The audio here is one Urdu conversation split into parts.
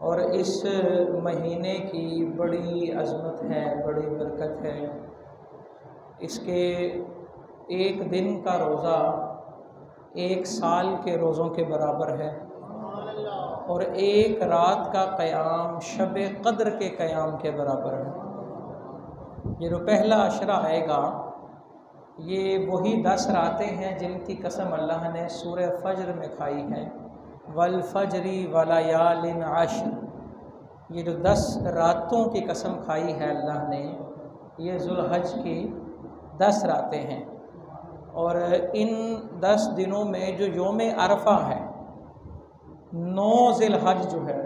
اور اس مہینے کی بڑی عظمت ہے، بڑی برکت ہے۔ اس کے ایک دن کا روزہ 1 سال کے روزوں کے برابر ہے، اور ایک رات کا قیام شب قدر کے قیام کے برابر ہے۔ یہ جو پہلا عشرہ آئے گا یہ وہی 10 راتیں ہیں جن کی قسم اللہ نے سورہ فجر میں کھائی ہے، والفجر ولیال عشر۔ یہ جو 10 راتوں کی قسم کھائی ہے اللہ نے، یہ ذوالحج کی 10 راتیں ہیں۔ اور ان 10 دنوں میں جو یوم عرفہ ہے، 9 ذی الحج جو ہے،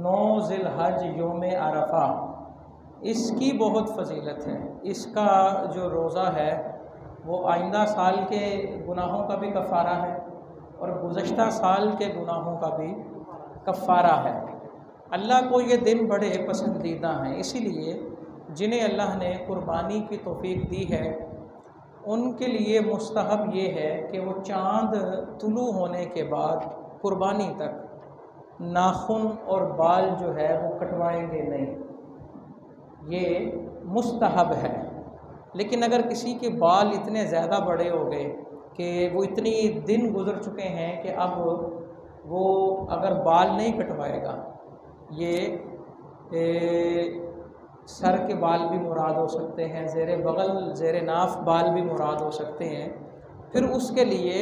9 ذی الحج یوم عرفہ، اس کی بہت فضیلت ہے۔ اس کا جو روزہ ہے وہ آئندہ سال کے گناہوں کا بھی کفارہ ہے اور گزشتہ سال کے گناہوں کا بھی کفارہ ہے۔ اللہ کو یہ دن بڑے پسندیدہ ہیں، اسی لیے جنہیں اللہ نے قربانی کی توفیق دی ہے ان کے لیے مستحب یہ ہے کہ وہ چاند طلوع ہونے کے بعد قربانی تک ناخن اور بال جو ہے وہ کٹوائیں گے نہیں، یہ مستحب ہے۔ لیکن اگر کسی کے بال اتنے زیادہ بڑے ہو گئے کہ وہ اتنی دن گزر چکے ہیں کہ اب وہ اگر بال نہیں کٹوائے گا، یہ سر کے بال بھی مراد ہو سکتے ہیں، زیر بغل زیر ناف بال بھی مراد ہو سکتے ہیں، پھر اس کے لیے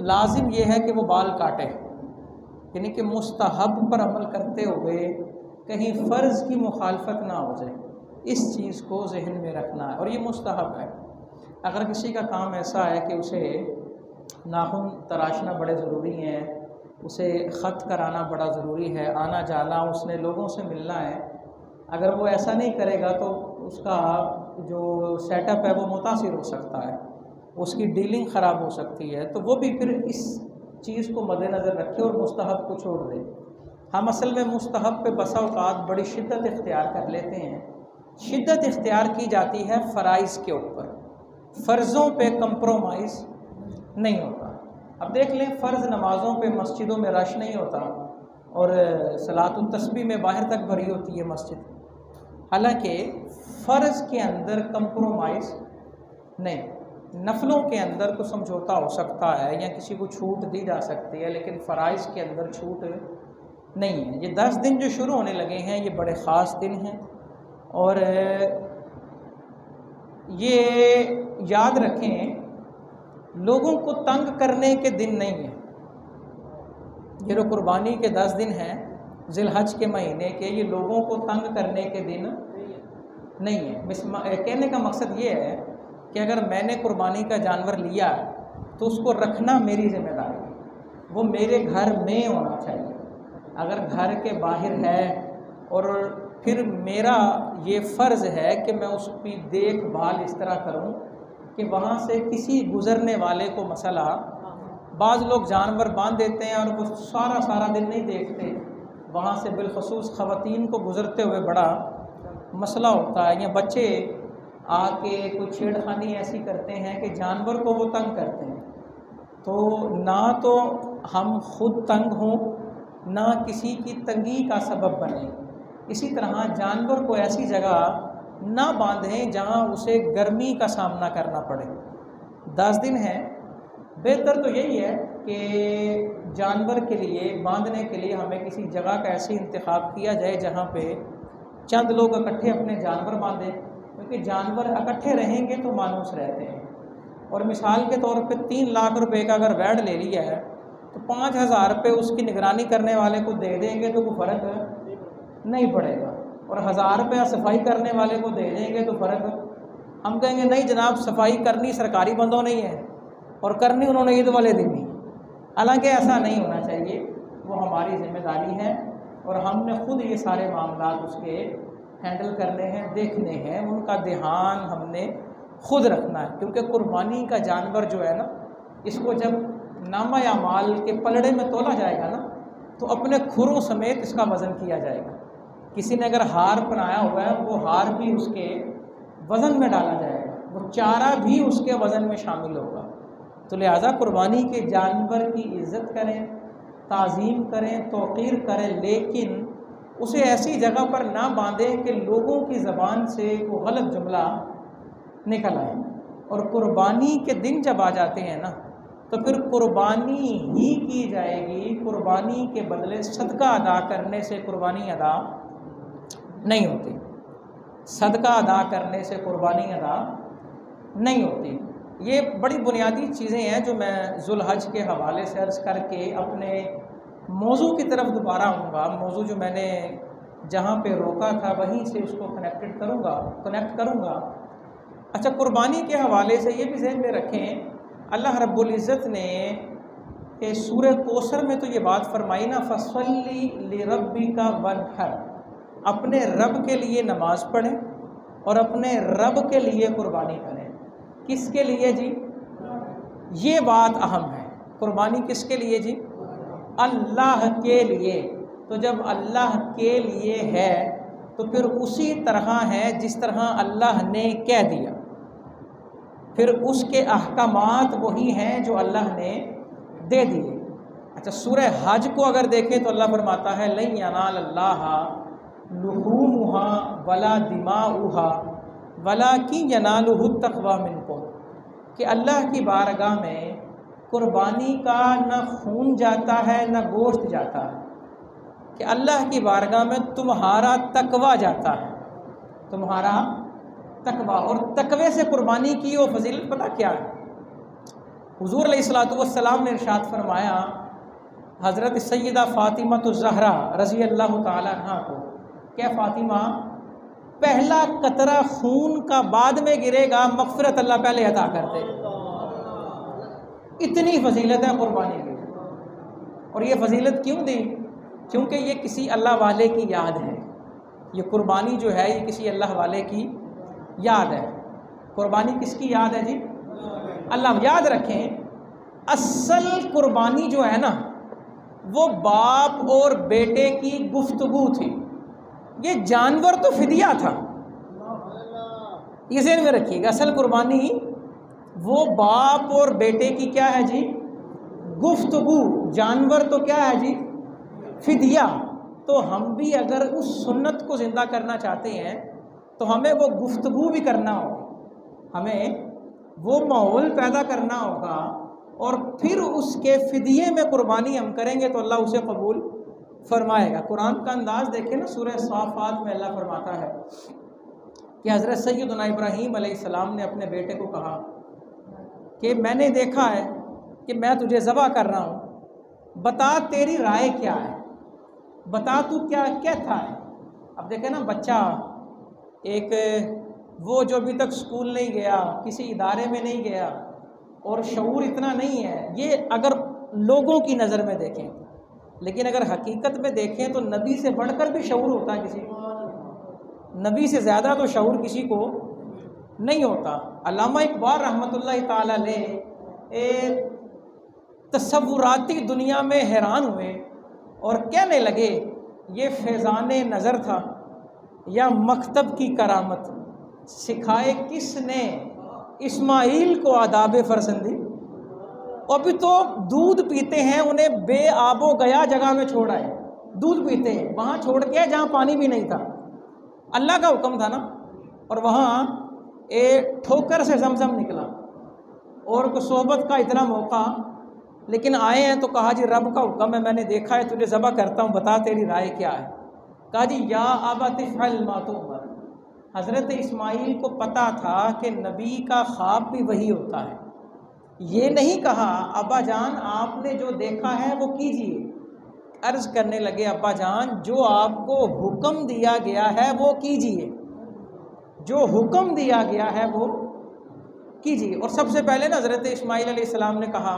لازم یہ ہے کہ وہ بال کاٹے، یعنی کہ مستحب پر عمل کرتے ہوئے کہیں فرض کی مخالفت نہ ہو جائے، اس چیز کو ذہن میں رکھنا ہے۔ اور یہ مستحب ہے۔ اگر کسی کا کام ایسا ہے کہ اسے ناخن تراشنا بڑے ضروری ہیں، اسے خط کرانا بڑا ضروری ہے، آنا جانا، اس نے لوگوں سے ملنا ہے، اگر وہ ایسا نہیں کرے گا تو اس کا جو سیٹ اپ ہے وہ متاثر ہو سکتا ہے، اس کی ڈیلنگ خراب ہو سکتی ہے، تو وہ بھی پھر اس چیز کو مد نظر رکھے اور مستحب کو چھوڑ دے۔ ہم اصل میں مستحب پہ بسا اوقات بڑی شدت اختیار کر لیتے ہیں۔ شدت اختیار کی جاتی ہے فرائض کے اوپر، فرضوں پہ کمپرومائز نہیں ہوتا۔ اب دیکھ لیں، فرض نمازوں پہ مسجدوں میں رش نہیں ہوتا اور صلاۃ التسبیح میں باہر تک بھری ہوتی ہے مسجد، حالانکہ فرض کے اندر کمپرومائز نہیں، نفلوں کے اندر تو سمجھوتا ہو سکتا ہے یا کسی کو چھوٹ دی جا سکتی ہے، لیکن فرائض کے اندر چھوٹ نہیں ہے۔ یہ 10 دن جو شروع ہونے لگے ہیں یہ بڑے خاص دن ہیں، اور یہ یاد رکھیں لوگوں کو تنگ کرنے کے دن نہیں ہیں۔ یہ جو قربانی کے 10 دن ہیں ذی الحج کے مہینے کے، یہ لوگوں کو تنگ کرنے کے دن نہیں ہیں۔ کہنے کا مقصد یہ ہے کہ اگر میں نے قربانی کا جانور لیا تو اس کو رکھنا میری ذمہ داری ہے، وہ میرے گھر میں ہونا چاہیے۔ اگر گھر کے باہر ہے اور پھر میرا یہ فرض ہے کہ میں اس کی دیکھ بھال اس طرح کروں کہ وہاں سے کسی گزرنے والے کو، مسئلہ بعض لوگ جانور باندھ دیتے ہیں اور وہ سارا دن نہیں دیکھتے، وہاں سے بالخصوص خواتین کو گزرتے ہوئے بڑا مسئلہ ہوتا ہے، یا بچے آ کے کوئی چھیڑ خانی ایسی کرتے ہیں کہ جانور کو وہ تنگ کرتے ہیں۔ تو نہ تو ہم خود تنگ ہوں، نہ کسی کی تنگی کا سبب بنیں۔ اسی طرح جانور کو ایسی جگہ نہ باندھیں جہاں اسے گرمی کا سامنا کرنا پڑے۔ 10 دن ہیں، بہتر تو یہی ہے کہ جانور کے لیے باندھنے کے لیے ہمیں کسی جگہ کا ایسی انتخاب کیا جائے جہاں پہ چند لوگ اکٹھے اپنے جانور باندھیں، کیونکہ جانور اکٹھے رہیں گے تو مانوس رہتے ہیں۔ اور مثال کے طور پہ 3 لاکھ روپے کا اگر ویڈ لے لیا ہے تو 5,000 روپے اس کی نگرانی کرنے والے کو دے دیں گے تو کوئی فرق نہیں پڑے گا، اور 1,000 روپیہ صفائی کرنے والے کو دے دیں گے تو فرق، ہم کہیں گے نہیں جناب صفائی کرنی سرکاری بندوں نہیں ہے اور کرنی انہوں نے عید والے دن ہی، حالانکہ ایسا نہیں ہونا چاہیے، وہ ہماری ذمہ داری ہے اور ہم نے خود یہ سارے معاملات اس کے ہینڈل کرنے ہیں، دیکھنے ہیں، ان کا دھیان ہم نے خود رکھنا ہے، کیونکہ قربانی کا جانور جو ہے نا، اس کو جب نامہ اعمال کے پلڑے میں تولا جائے گا نا تو اپنے کھروں سمیت اس کا وزن کیا جائے گا۔ کسی نے اگر ہار بنایا ہوا ہے وہ ہار بھی اس کے وزن میں ڈالا جائے گا، وہ چارہ بھی اس کے وزن میں شامل ہوگا۔ تو لہٰذا قربانی کے جانور کی عزت کریں، تعظیم کریں، توقیر کریں، لیکن اسے ایسی جگہ پر نہ باندھیں کہ لوگوں کی زبان سے وہ غلط جملہ نکل آئے۔ اور قربانی کے دن جب آ جاتے ہیں نا تو پھر قربانی ہی کی جائے گی، قربانی کے بدلے صدقہ ادا کرنے سے قربانی ادا نہیں ہوتی، صدقہ ادا کرنے سے قربانی ادا نہیں ہوتی۔ یہ بڑی بنیادی چیزیں ہیں جو میں ذوالحج کے حوالے سے عرض کر کے اپنے موضوع کی طرف دوبارہ آؤں گا۔ موضوع جو میں نے جہاں پہ روکا تھا وہیں سے اس کو کنیکٹ کروں گا۔ اچھا، قربانی کے حوالے سے یہ بھی ذہن میں رکھیں، اللہ رب العزت نے سورہ کوثر میں تو یہ بات فرمائی نا، فَصَلِّ لِرَبِّكَ وَانْحَرْ، اپنے رب کے لیے نماز پڑھیں اور اپنے رب کے لیے قربانی کریں۔ کس کے لیے جی؟ یہ بات اہم ہے، قربانی کس کے لیے جی؟ اللہ کے لیے۔ تو جب اللہ کے لیے ہے تو پھر اسی طرح ہے جس طرح اللہ نے کہہ دیا، پھر اس کے احکامات وہی ہیں جو اللہ نے دے دیے۔ اچھا، سورہ حج کو اگر دیکھیں تو اللہ فرماتا ہے لَن يَنَالَ اللَّهَ لُحُومُهَا وَلَا دِمَاؤُهَا وَلَكِنْ يَنَالُهُ التَّقْوَىٰ مِنكُمْ، کہ اللہ کی بارگاہ میں قربانی کا نہ خون جاتا ہے نہ گوشت جاتا ہے، کہ اللہ کی بارگاہ میں تمہارا تقویٰ جاتا ہے، تمہارا تقویٰ۔ اور تقوی سے قربانی کی وہ فضیلت پتہ کیا ہے؟ حضور علیہ الصلوۃ والسلام نے ارشاد فرمایا حضرت سیدہ فاطمہ الزہرا رضی اللہ تعالی عنہ کو، کہ فاطمہ، پہلا قطرہ خون کا بعد میں گرے گا، مغفرت اللہ پہلے عطا کر دے۔ اتنی فضیلت ہے قربانی کی۔ اور یہ فضیلت کیوں دی؟ کیونکہ یہ کسی اللہ والے کی یاد ہے، یہ قربانی جو ہے یہ کسی اللہ والے کی یاد ہے۔ قربانی کس کی یاد ہے جی؟ اللہ۔ یاد رکھیں، اصل قربانی جو ہے نا وہ باپ اور بیٹے کی گفتگو تھی، یہ جانور تو فدیہ تھا، یہ ذہن میں رکھیے گا۔ اصل قربانی وہ باپ اور بیٹے کی کیا ہے جی؟ گفتگو۔ جانور تو کیا ہے جی؟ فدیہ۔ تو ہم بھی اگر اس سنت کو زندہ کرنا چاہتے ہیں تو ہمیں وہ گفتگو بھی کرنا ہوگا، ہمیں وہ ماحول پیدا کرنا ہوگا، اور پھر اس کے فدیے میں قربانی ہم کریں گے تو اللہ اسے قبول فرمائے گا۔ قرآن کا انداز دیکھیں نا، سورہ صافات میں اللہ فرماتا ہے کہ حضرت سیدنا ابراہیم علیہ السلام نے اپنے بیٹے کو کہا کہ میں نے دیکھا ہے کہ میں تجھے ذبح کر رہا ہوں، بتا تیری رائے کیا ہے، بتا تو کیا کہتا ہے۔ اب دیکھیں نا، بچہ ایک وہ جو ابھی تک سکول نہیں گیا، کسی ادارے میں نہیں گیا اور شعور اتنا نہیں ہے، یہ اگر لوگوں کی نظر میں دیکھیں، لیکن اگر حقیقت میں دیکھیں تو نبی سے بڑھ کر بھی شعور ہوتا ہے کسی کو، نبی سے زیادہ تو شعور کسی کو نہیں ہوتا۔ علامہ اقبال رحمۃ اللہ تعالی علیہ تصوراتی دنیا میں حیران ہوئے اور کہنے لگے یہ فیضان نظر تھا یا مکتب کی کرامت، سکھائے کس نے اسماعیل کو آداب فرزندی۔ ابھی تو دودھ پیتے ہیں، انہیں بے آب و گیا جگہ میں چھوڑا ہے، دودھ پیتے ہیں وہاں چھوڑ کے جہاں پانی بھی نہیں تھا، اللہ کا حکم تھا نا، اور وہاں ٹھوکر سے زمزم نکلا اور کو صحبت کا اتنا موقع، لیکن آئے ہیں تو کہا جی رب کا حکم ہے، میں نے دیکھا ہے تجھے ذبح کرتا ہوں، بتا تیری رائے کیا ہے۔ کہا جی یا ابت افعل ما تؤمر۔ حضرت اسماعیل کو پتہ تھا کہ نبی کا خواب بھی وہی ہوتا ہے، یہ نہیں کہا ابا جان آپ نے جو دیکھا ہے وہ کیجیے، عرض کرنے لگے ابا جان جو آپ کو حکم دیا گیا ہے وہ کیجیے، جو حکم دیا گیا ہے وہ کیجیے۔ اور سب سے پہلے نا حضرت اسماعیل علیہ السلام نے کہا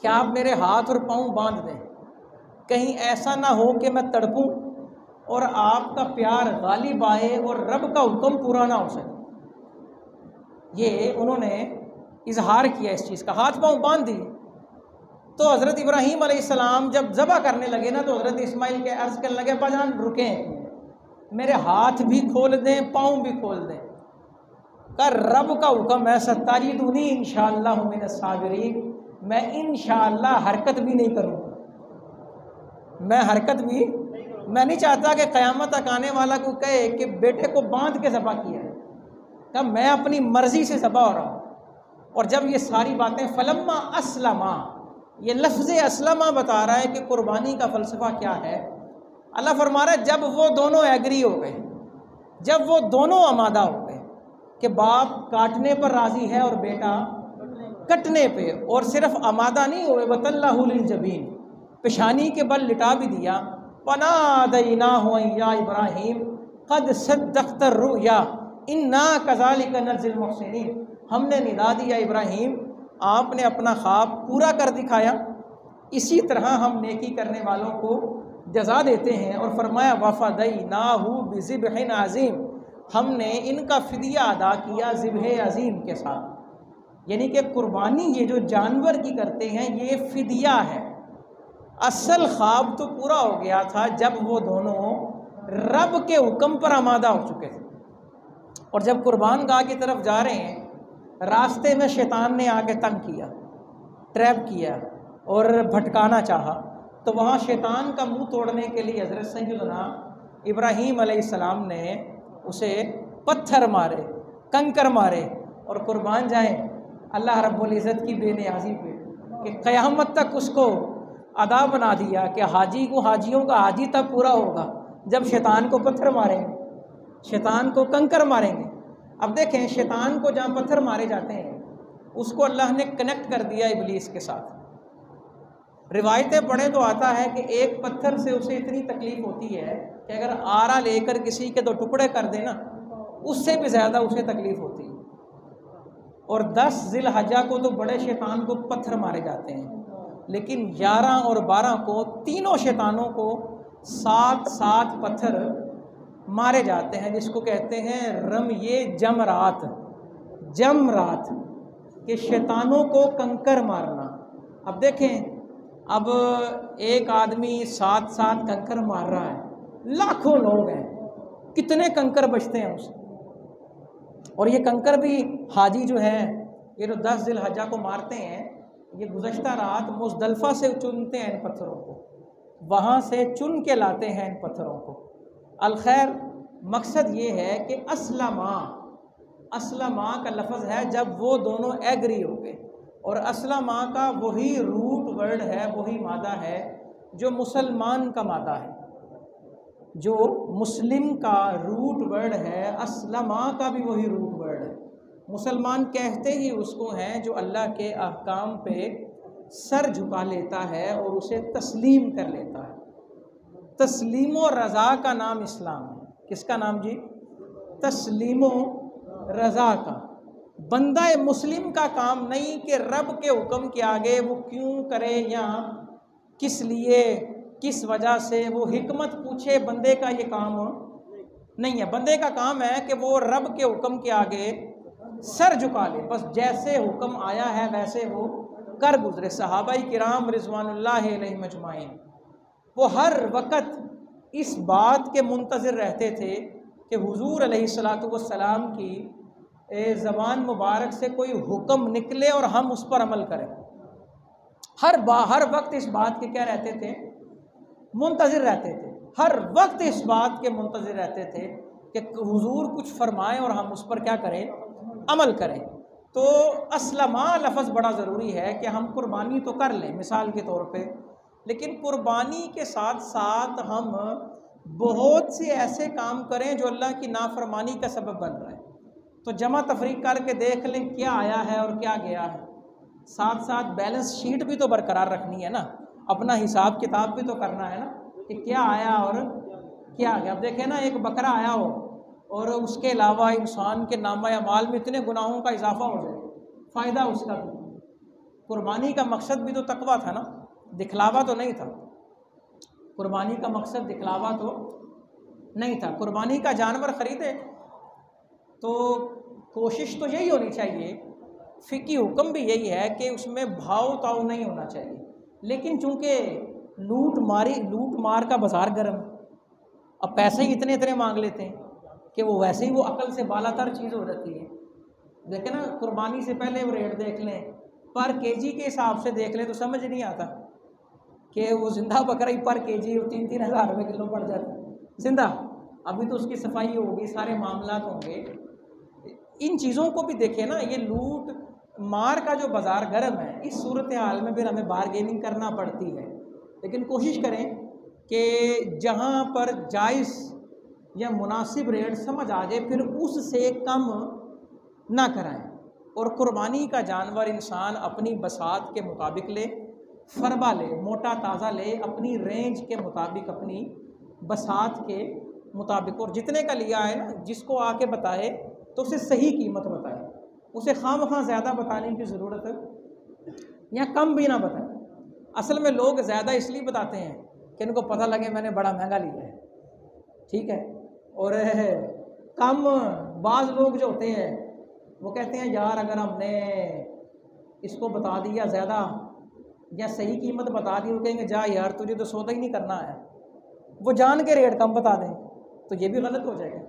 کہ آپ میرے ہاتھ اور پاؤں باندھ دیں، کہیں ایسا نہ ہو کہ میں تڑپوں اور آپ کا پیار غالب آئے اور رب کا حکم پورا نہ ہو سکے۔ یہ انہوں نے اظہار کیا اس چیز کا، ہاتھ پاؤں باندھ دیے۔ تو حضرت ابراہیم علیہ السلام جب ذبح کرنے لگے نا تو حضرت اسماعیل کے عرض کرنے لگے ابا جان رکیں، میرے ہاتھ بھی کھول دیں پاؤں بھی کھول دیں۔ کہ رب کا حکم ہے ستجدونی انشاءاللہ من الصابرین، میں انشاءاللہ حرکت بھی نہیں کروں گا، میں حرکت بھی میں نہیں چاہتا کہ قیامت تک آنے والا کو کہے کہ بیٹے کو باندھ کے ذبح کیا ہے، تب میں اپنی مرضی سے ذبح ہو رہا ہوں۔ اور جب یہ ساری باتیں فلما اسلما، یہ لفظ اسلما بتا رہا ہے کہ قربانی کا فلسفہ کیا ہے۔ اللہ فرما رہا ہے جب وہ دونوں ایگری ہو گئے، جب وہ دونوں آمادہ ہو گئے کہ باپ کاٹنے پر راضی ہے اور بیٹا کٹنے پہ، اور صرف آمادہ نہیں ہوئے، وَتَلَّهُ لِلْجَبِينِ، پیشانی کے بل لٹا بھی دیا، وَنَادَيْنَاهُ أَن يَا إِبْرَاهِيمُ قَدْ صَدَّقْتَ الرُّؤْيَا إِنَّا كَذَلِكَ نَجْزِي الْمُحْسِنِينَ، ہم نے ندا دیا ابراہیم آپ نے اپنا خواب پورا کر دکھایا، اسی طرح ہم نیکی کرنے والوں کو جزا دیتے ہیں۔ اور فرمایا وَفَدَيْنَاهُ بِذِبْحٍ عَظِيمٍ، ہم نے ان کا فدیہ ادا کیا ذبح عظیم کے ساتھ، یعنی کہ قربانی یہ جو جانور کی کرتے ہیں یہ فدیہ ہے۔ اصل خواب تو پورا ہو گیا تھا جب وہ دونوں رب کے حکم پر آمادہ ہو چکے تھے، اور جب قربان گاہ کی طرف جا رہے ہیں، راستے میں شیطان نے آ کے تنگ کیا، ٹریپ کیا اور بھٹکانا چاہا، تو وہاں شیطان کا منہ توڑنے کے لیے حضرت سیدنا ابراہیم علیہ السلام نے اسے پتھر مارے، کنکر مارے، اور قربان جائیں اللہ رب العزت کی بے نیازی پہ کہ قیامت تک اس کو ادا بنا دیا کہ حاجی کو، حاجیوں کا حاجی تب پورا ہوگا جب شیطان کو پتھر ماریں گے، شیطان کو کنکر ماریں گے۔ اب دیکھیں شیطان کو جہاں پتھر مارے جاتے ہیں اس کو اللہ نے کنیکٹ کر دیا ابلیس کے ساتھ۔ روایتیں پڑھیں تو آتا ہے کہ ایک پتھر سے اسے اتنی تکلیف ہوتی ہے کہ اگر آرا لے کر کسی کے 2 ٹکڑے کر دے نا، اس سے بھی زیادہ اسے تکلیف ہوتی ہے۔ اور 10 ذی الحجہ کو تو بڑے شیطان کو پتھر مارے جاتے ہیں، لیکن 11 اور 12 کو تینوں شیطانوں کو 7 پتھر مارے جاتے ہیں، جس کو کہتے ہیں رمیے جمرات، جمرات کہ شیطانوں کو کنکر مارنا۔ اب دیکھیں اب ایک آدمی 7 کنکر مار رہا ہے، لاکھوں لوگ ہیں، کتنے کنکر بچتے ہیں اسے؟ اور یہ کنکر بھی حاجی جو ہیں یہ جو 10 ذی الحجہ کو مارتے ہیں، یہ گزشتہ رات مزدلفہ سے چنتے ہیں ان پتھروں کو، وہاں سے چن کے لاتے ہیں ان پتھروں کو۔ الخیر مقصد یہ ہے کہ اسلما کا لفظ ہے جب وہ دونوں ایگری ہو گئے، اور اسلما کا وہی روٹ ورڈ ہے، وہی مادہ ہے جو مسلمان کا مادہ ہے، جو مسلم کا روٹ ورڈ ہے، اسلما کا بھی وہی روٹ ورڈ ہے۔ مسلمان کہتے ہی اس کو ہیں جو اللہ کے احکام پہ سر جھکا لیتا ہے اور اسے تسلیم کر لیتا ہے۔ تسلیم و رضا کا نام اسلام ہے۔ کس کا نام جی؟ تسلیم و رضا کا۔ بندہ مسلم کا کام نہیں کہ رب کے حکم کے آگے وہ کیوں کرے یا کس لیے، کس وجہ سے، وہ حکمت پوچھے، بندے کا یہ کام نہیں ہے۔ بندے کا کام ہے کہ وہ رب کے حکم کے آگے سر جھکا لے، بس جیسے حکم آیا ہے ویسے وہ کر گزرے۔ صحابہ کرام رضوان اللہ علیہم اجمعین وہ ہر وقت اس بات کے منتظر رہتے تھے کہ حضور علیہ السلام کی زبان مبارک سے کوئی حکم نکلے اور ہم اس پر عمل کریں۔ ہر وقت اس بات کے کیا رہتے تھے؟ منتظر رہتے تھے، ہر وقت اس بات کے منتظر رہتے تھے کہ حضور کچھ فرمائیں اور ہم اس پر کیا کریں؟ عمل کریں۔ تو اسلما لفظ بڑا ضروری ہے کہ ہم قربانی تو کر لیں مثال کے طور پہ، لیکن قربانی کے ساتھ ساتھ ہم بہت سے ایسے کام کریں جو اللہ کی نافرمانی کا سبب بن رہا ہے۔ تو جمع تفریق کر کے دیکھ لیں کیا آیا ہے اور کیا گیا ہے، ساتھ ساتھ بیلنس شیٹ بھی تو برقرار رکھنی ہے نا، اپنا حساب کتاب بھی تو کرنا ہے نا کہ کیا آیا اور کیا گیا۔ اب دیکھیں نا ایک بکرا آیا ہو اور اس کے علاوہ انسان کے نامہ اعمال میں اتنے گناہوں کا اضافہ ہو جائے، فائدہ اس کا بھی۔ قربانی کا مقصد بھی تو تقویٰ تھا نا، دکھلاوا تو نہیں تھا۔ قربانی کا مقصد دکھلاوا تو نہیں تھا۔ قربانی کا جانور خریدے تو کوشش تو یہی ہونی چاہیے، فقہی حکم بھی یہی ہے کہ اس میں بھاؤ تاؤ نہیں ہونا چاہیے، لیکن چونکہ لوٹ مار کا بازار گرم، اب پیسے ہی اتنے مانگ لیتے ہیں کہ وہ ویسے ہی وہ عقل سے بالا تر چیز ہو جاتی ہے۔ دیکھیں نا قربانی سے پہلے وہ ریٹ دیکھ لیں، پر کے جی کے حساب سے دیکھ لیں تو سمجھ نہیں آتا کہ وہ زندہ بکرا ہی پر کے جی 3-3 ہزار روپے کلو پڑ جاتا ہے زندہ. ابھی تو اس کی صفائی ہوگی، سارے معاملات ہوں گے. ان چیزوں کو بھی دیکھیں نا، یہ لوٹ مار کا جو بازار گرم ہے، اس صورتحال میں پھر ہمیں بارگیننگ کرنا پڑتی ہے. لیکن کوشش کریں کہ جہاں پر جائز یا مناسب ریٹ سمجھ آ جائے پھر اس سے کم نہ کرائیں. اور قربانی کا جانور انسان اپنی بساط کے مطابق لے، فربا لے، موٹا تازہ لے، اپنی رینج کے مطابق، اپنی بساط کے مطابق. اور جتنے کا لیا ہے نا، جس کو آ کے بتائے تو اسے صحیح قیمت بتائے، اسے خواہ مخواہ زیادہ بتانے کی ضرورت ہے یا کم بھی نہ بتائیں. اصل میں لوگ زیادہ اس لیے بتاتے ہیں کہ ان کو پتہ لگے میں نے بڑا مہنگا لیا ہے، ٹھیک ہے. اور کم بعض لوگ جو ہوتے ہیں وہ کہتے ہیں یار اگر ہم نے اس کو بتا دیا زیادہ یا صحیح قیمت بتا دی، وہ کہیں گے جا یار تجھے تو سودا ہی نہیں کرنا ہے، وہ جان کے ریٹ کم بتا دیں تو یہ بھی غلط ہو جائے گا.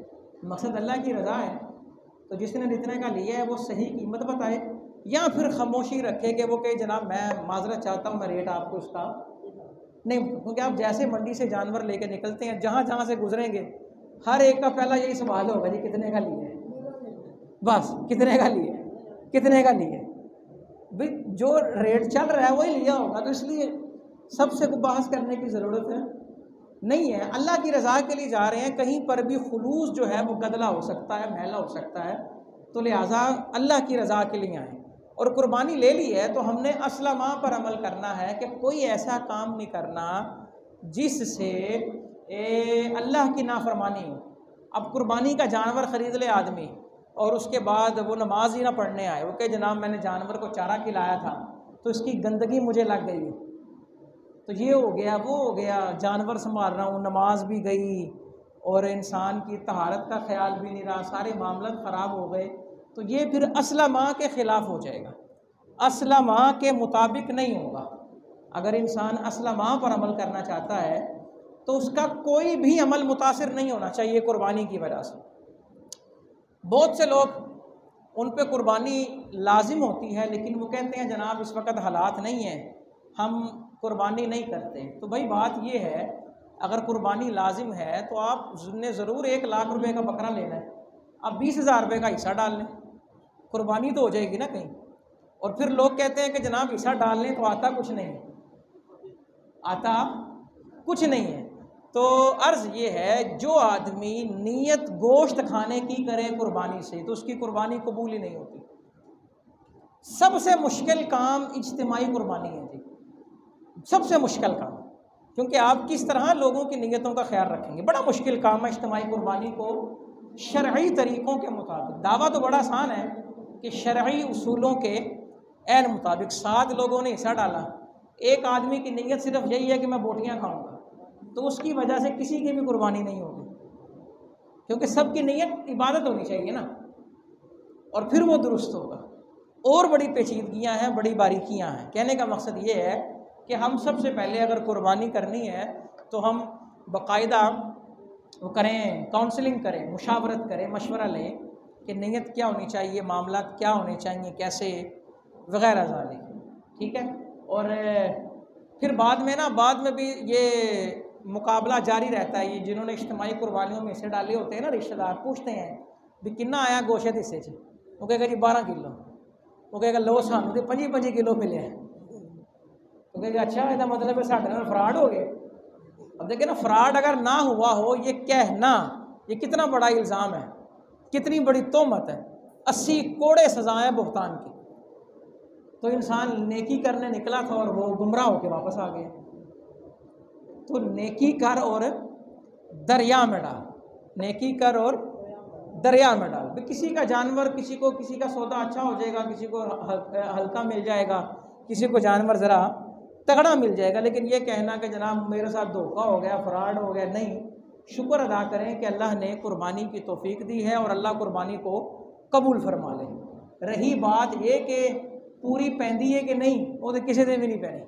مقصد اللہ کی رضا ہے، تو جس نے جتنے کا لیا ہے وہ صحیح قیمت بتائے، یا پھر خاموشی رکھے کہ وہ کہ جناب میں معذرت چاہتا ہوں، میں ریٹ آپ کو اس کا نہیں. کیونکہ آپ جیسے منڈی سے جانور لے کے نکلتے ہیں، جہاں جہاں سے گزریں گے ہر ایک کا پہلا یہی سوال ہوگا جی کتنے کا لیا ہے، بس کتنے کا لیا ہے، کتنے کا لیا ہے. بھئی جو ریٹ چل رہا ہے وہی لیا ہوگا، تو اس لیے سب سے بحث کرنے کی ضرورت نہیں ہے. اللہ کی رضا کے لیے جا رہے ہیں، کہیں پر بھی خلوص جو ہے وہ گدلا ہو سکتا ہے، میلا ہو سکتا ہے، تو لہٰذا اللہ کی رضا کے لیے آئیں. اور قربانی لے لی ہے تو ہم نے اسلمہ پر عمل کرنا ہے کہ کوئی ایسا کام نہیں کرنا جس سے اللہ کی نافرمانی ہو. اب قربانی کا جانور خرید لے آدمی اور اس کے بعد وہ نماز ہی نہ پڑھنے آئے، وہ کہ جناب میں نے جانور کو چارہ کھلایا تھا تو اس کی گندگی مجھے لگ گئی، تو یہ ہو گیا وہ ہو گیا، جانور سنبھال رہا ہوں، نماز بھی گئی اور انسان کی طہارت کا خیال بھی نہیں رہا، سارے معاملات خراب ہو گئے. تو یہ پھر اسلمہ کے خلاف ہو جائے گا، اسلمہ کے مطابق نہیں ہوگا. اگر انسان اسلمہ پر عمل کرنا چاہتا ہے تو اس کا کوئی بھی عمل متاثر نہیں ہونا چاہیے قربانی کی وجہ سے. بہت سے لوگ ان پہ قربانی لازم ہوتی ہے لیکن وہ کہتے ہیں جناب اس وقت حالات نہیں ہیں، ہم قربانی نہیں کرتے. تو بھائی بات یہ ہے، اگر قربانی لازم ہے تو آپ نے ضرور 1,00,000 روپے کا بکرا لینا ہے، اب 20,000 روپے کا حصہ ڈال لیں، قربانی تو ہو جائے گی نا کہیں. اور پھر لوگ کہتے ہیں کہ جناب حصہ ڈال لیں تو آتا کچھ نہیں، آتا کچھ نہیں ہے. تو عرض یہ ہے جو آدمی نیت گوشت کھانے کی کرے قربانی سے تو اس کی قربانی قبول ہی نہیں ہوتی. سب سے مشکل کام اجتماعی قربانی ہے جی، سب سے مشکل کام، کیونکہ آپ کس طرح لوگوں کی نیتوں کا خیال رکھیں گے. بڑا مشکل کام ہے اجتماعی قربانی کو شرعی طریقوں کے مطابق. دعویٰ تو بڑا آسان ہے کہ شرعی اصولوں کے عین مطابق 7 لوگوں نے حصہ ڈالا، ایک آدمی کی نیت صرف یہی ہے کہ میں بوٹیاں کھاؤں گا، تو اس کی وجہ سے کسی کی بھی قربانی نہیں ہوگی، کیونکہ سب کی نیت عبادت ہونی چاہیے نا، اور پھر وہ درست ہوگا. اور بڑی پیچیدگیاں ہیں، بڑی باریکیاں ہیں. کہنے کا مقصد یہ ہے کہ ہم سب سے پہلے اگر قربانی کرنی ہے تو ہم باقاعدہ وہ کریں، کاؤنسلنگ کریں، مشاورت کریں، مشورہ لیں کہ نیت کیا ہونی چاہیے، معاملات کیا ہونے چاہیے، کیسے وغیرہ ذالک، ٹھیک ہے. اور پھر بعد میں بھی یہ مقابلہ جاری رہتا ہے. یہ جنہوں نے اجتماعی قربانیوں میں حصے ڈالے ہوتے ہیں نا، رشتہ دار پوچھتے ہیں بھی کنا آیا گوشت حصے سے، وہ کہے گا جی 12 کلو، وہ کہے گا لو سانو تو 25 کلو ملے ہیں، وہ کہے گا اچھا یہ مطلب ہے ساڈے نال فراڈ ہو گئے. اب دیکھیں نا، فراڈ اگر نہ ہوا ہو یہ کہنا یہ کتنا بڑا الزام ہے، کتنی بڑی تہمت ہے، 80 کوڑے سزائیں بہتان کی. تو انسان نیکی کرنے نکلا تھا اور وہ گمراہ ہو کے واپس آ گیا. تو نیکی کر اور دریا میں ڈال، نیکی کر اور دریا میں ڈال. کسی کا جانور کسی کا سودا اچھا ہو جائے گا، کسی کو ہلکا مل جائے گا، کسی کو جانور ذرا تگڑا مل جائے گا. لیکن یہ کہنا کہ جناب میرے ساتھ دھوکہ ہو گیا، فراڈ ہو گیا، نہیں. شکر ادا کریں کہ اللہ نے قربانی کی توفیق دی ہے اور اللہ قربانی کو قبول فرما لے. رہی بات یہ کہ پوری پہندی ہے کہ نہیں، وہ تو کسی نے بھی نہیں پہنی،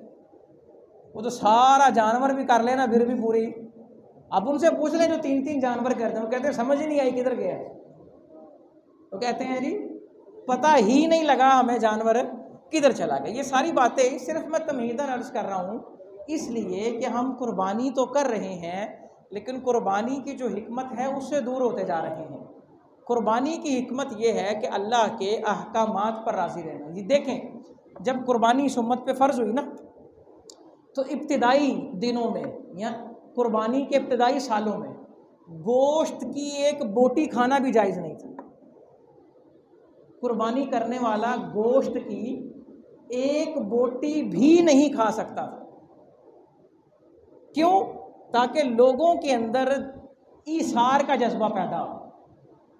وہ تو سارا جانور بھی کر لینا پھر بھی پوری. اب ان سے پوچھ لیں جو 3 جانور کرتے ہیں، وہ کہتے ہیں سمجھ ہی نہیں آئی کدھر گیا. وہ کہتے ہیں جی پتہ ہی نہیں لگا ہمیں جانور کدھر چلا گیا. یہ ساری باتیں صرف میں تمہیداً عرض کر رہا ہوں، اس لیے کہ ہم قربانی تو کر رہے ہیں لیکن قربانی کی جو حکمت ہے اس سے دور ہوتے جا رہے ہیں۔ قربانی کی حکمت یہ ہے کہ اللہ کے احکامات پر راضی رہنا۔ یہ دیکھیں، جب قربانی اس امت پہ فرض ہوئی نا، تو ابتدائی دنوں میں یا قربانی کے ابتدائی سالوں میں گوشت کی ایک بوٹی کھانا بھی جائز نہیں تھا۔ قربانی کرنے والا گوشت کی ایک بوٹی بھی نہیں کھا سکتا تھا۔ کیوں؟ تاکہ لوگوں کے اندر ایثار کا جذبہ پیدا ہو،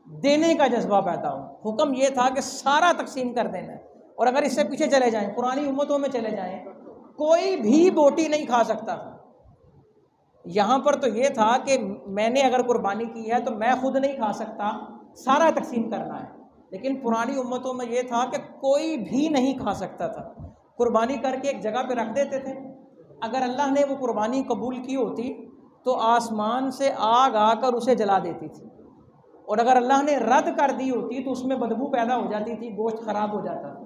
دینے کا جذبہ پیدا ہو۔ حکم یہ تھا کہ سارا تقسیم کر دینا ہے، اور اگر اس سے پیچھے چلے جائیں، پرانی امتوں میں چلے جائیں، کوئی بھی بوٹی نہیں کھا سکتا تھا۔ یہاں پر تو یہ تھا کہ میں نے اگر قربانی کی ہے تو میں خود نہیں کھا سکتا، سارا تقسیم کرنا ہے۔ لیکن پرانی امتوں میں یہ تھا کہ کوئی بھی نہیں کھا سکتا تھا۔ قربانی کر کے ایک جگہ پہ رکھ دیتے تھے، اگر اللہ نے وہ قربانی قبول کی ہوتی تو آسمان سے آگ آ کر اسے جلا دیتی تھی، اور اگر اللہ نے رد کر دی ہوتی تو اس میں بدبو پیدا ہو جاتی تھی، گوشت خراب ہو جاتا تھا۔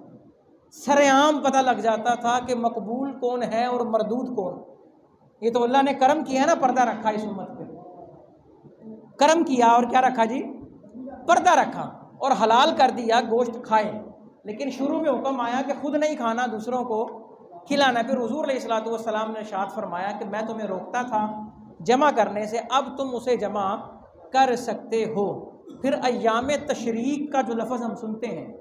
سرعام پتہ لگ جاتا تھا کہ مقبول کون ہے اور مردود کون۔ یہ تو اللہ نے کرم کیا نا، پردہ رکھا اس امت پہ، کرم کیا اور کیا رکھا جی؟ پردہ رکھا اور حلال کر دیا گوشت کھائے۔ لیکن شروع میں حکم آیا کہ خود نہیں کھانا، دوسروں کو کھلانا۔ پھر حضور علیہ الصلوۃ والسلام نے ارشاد فرمایا کہ میں تمہیں روکتا تھا جمع کرنے سے، اب تم اسے جمع کر سکتے ہو۔ پھر ایام تشریق کا جو لفظ ہم سنتے ہیں،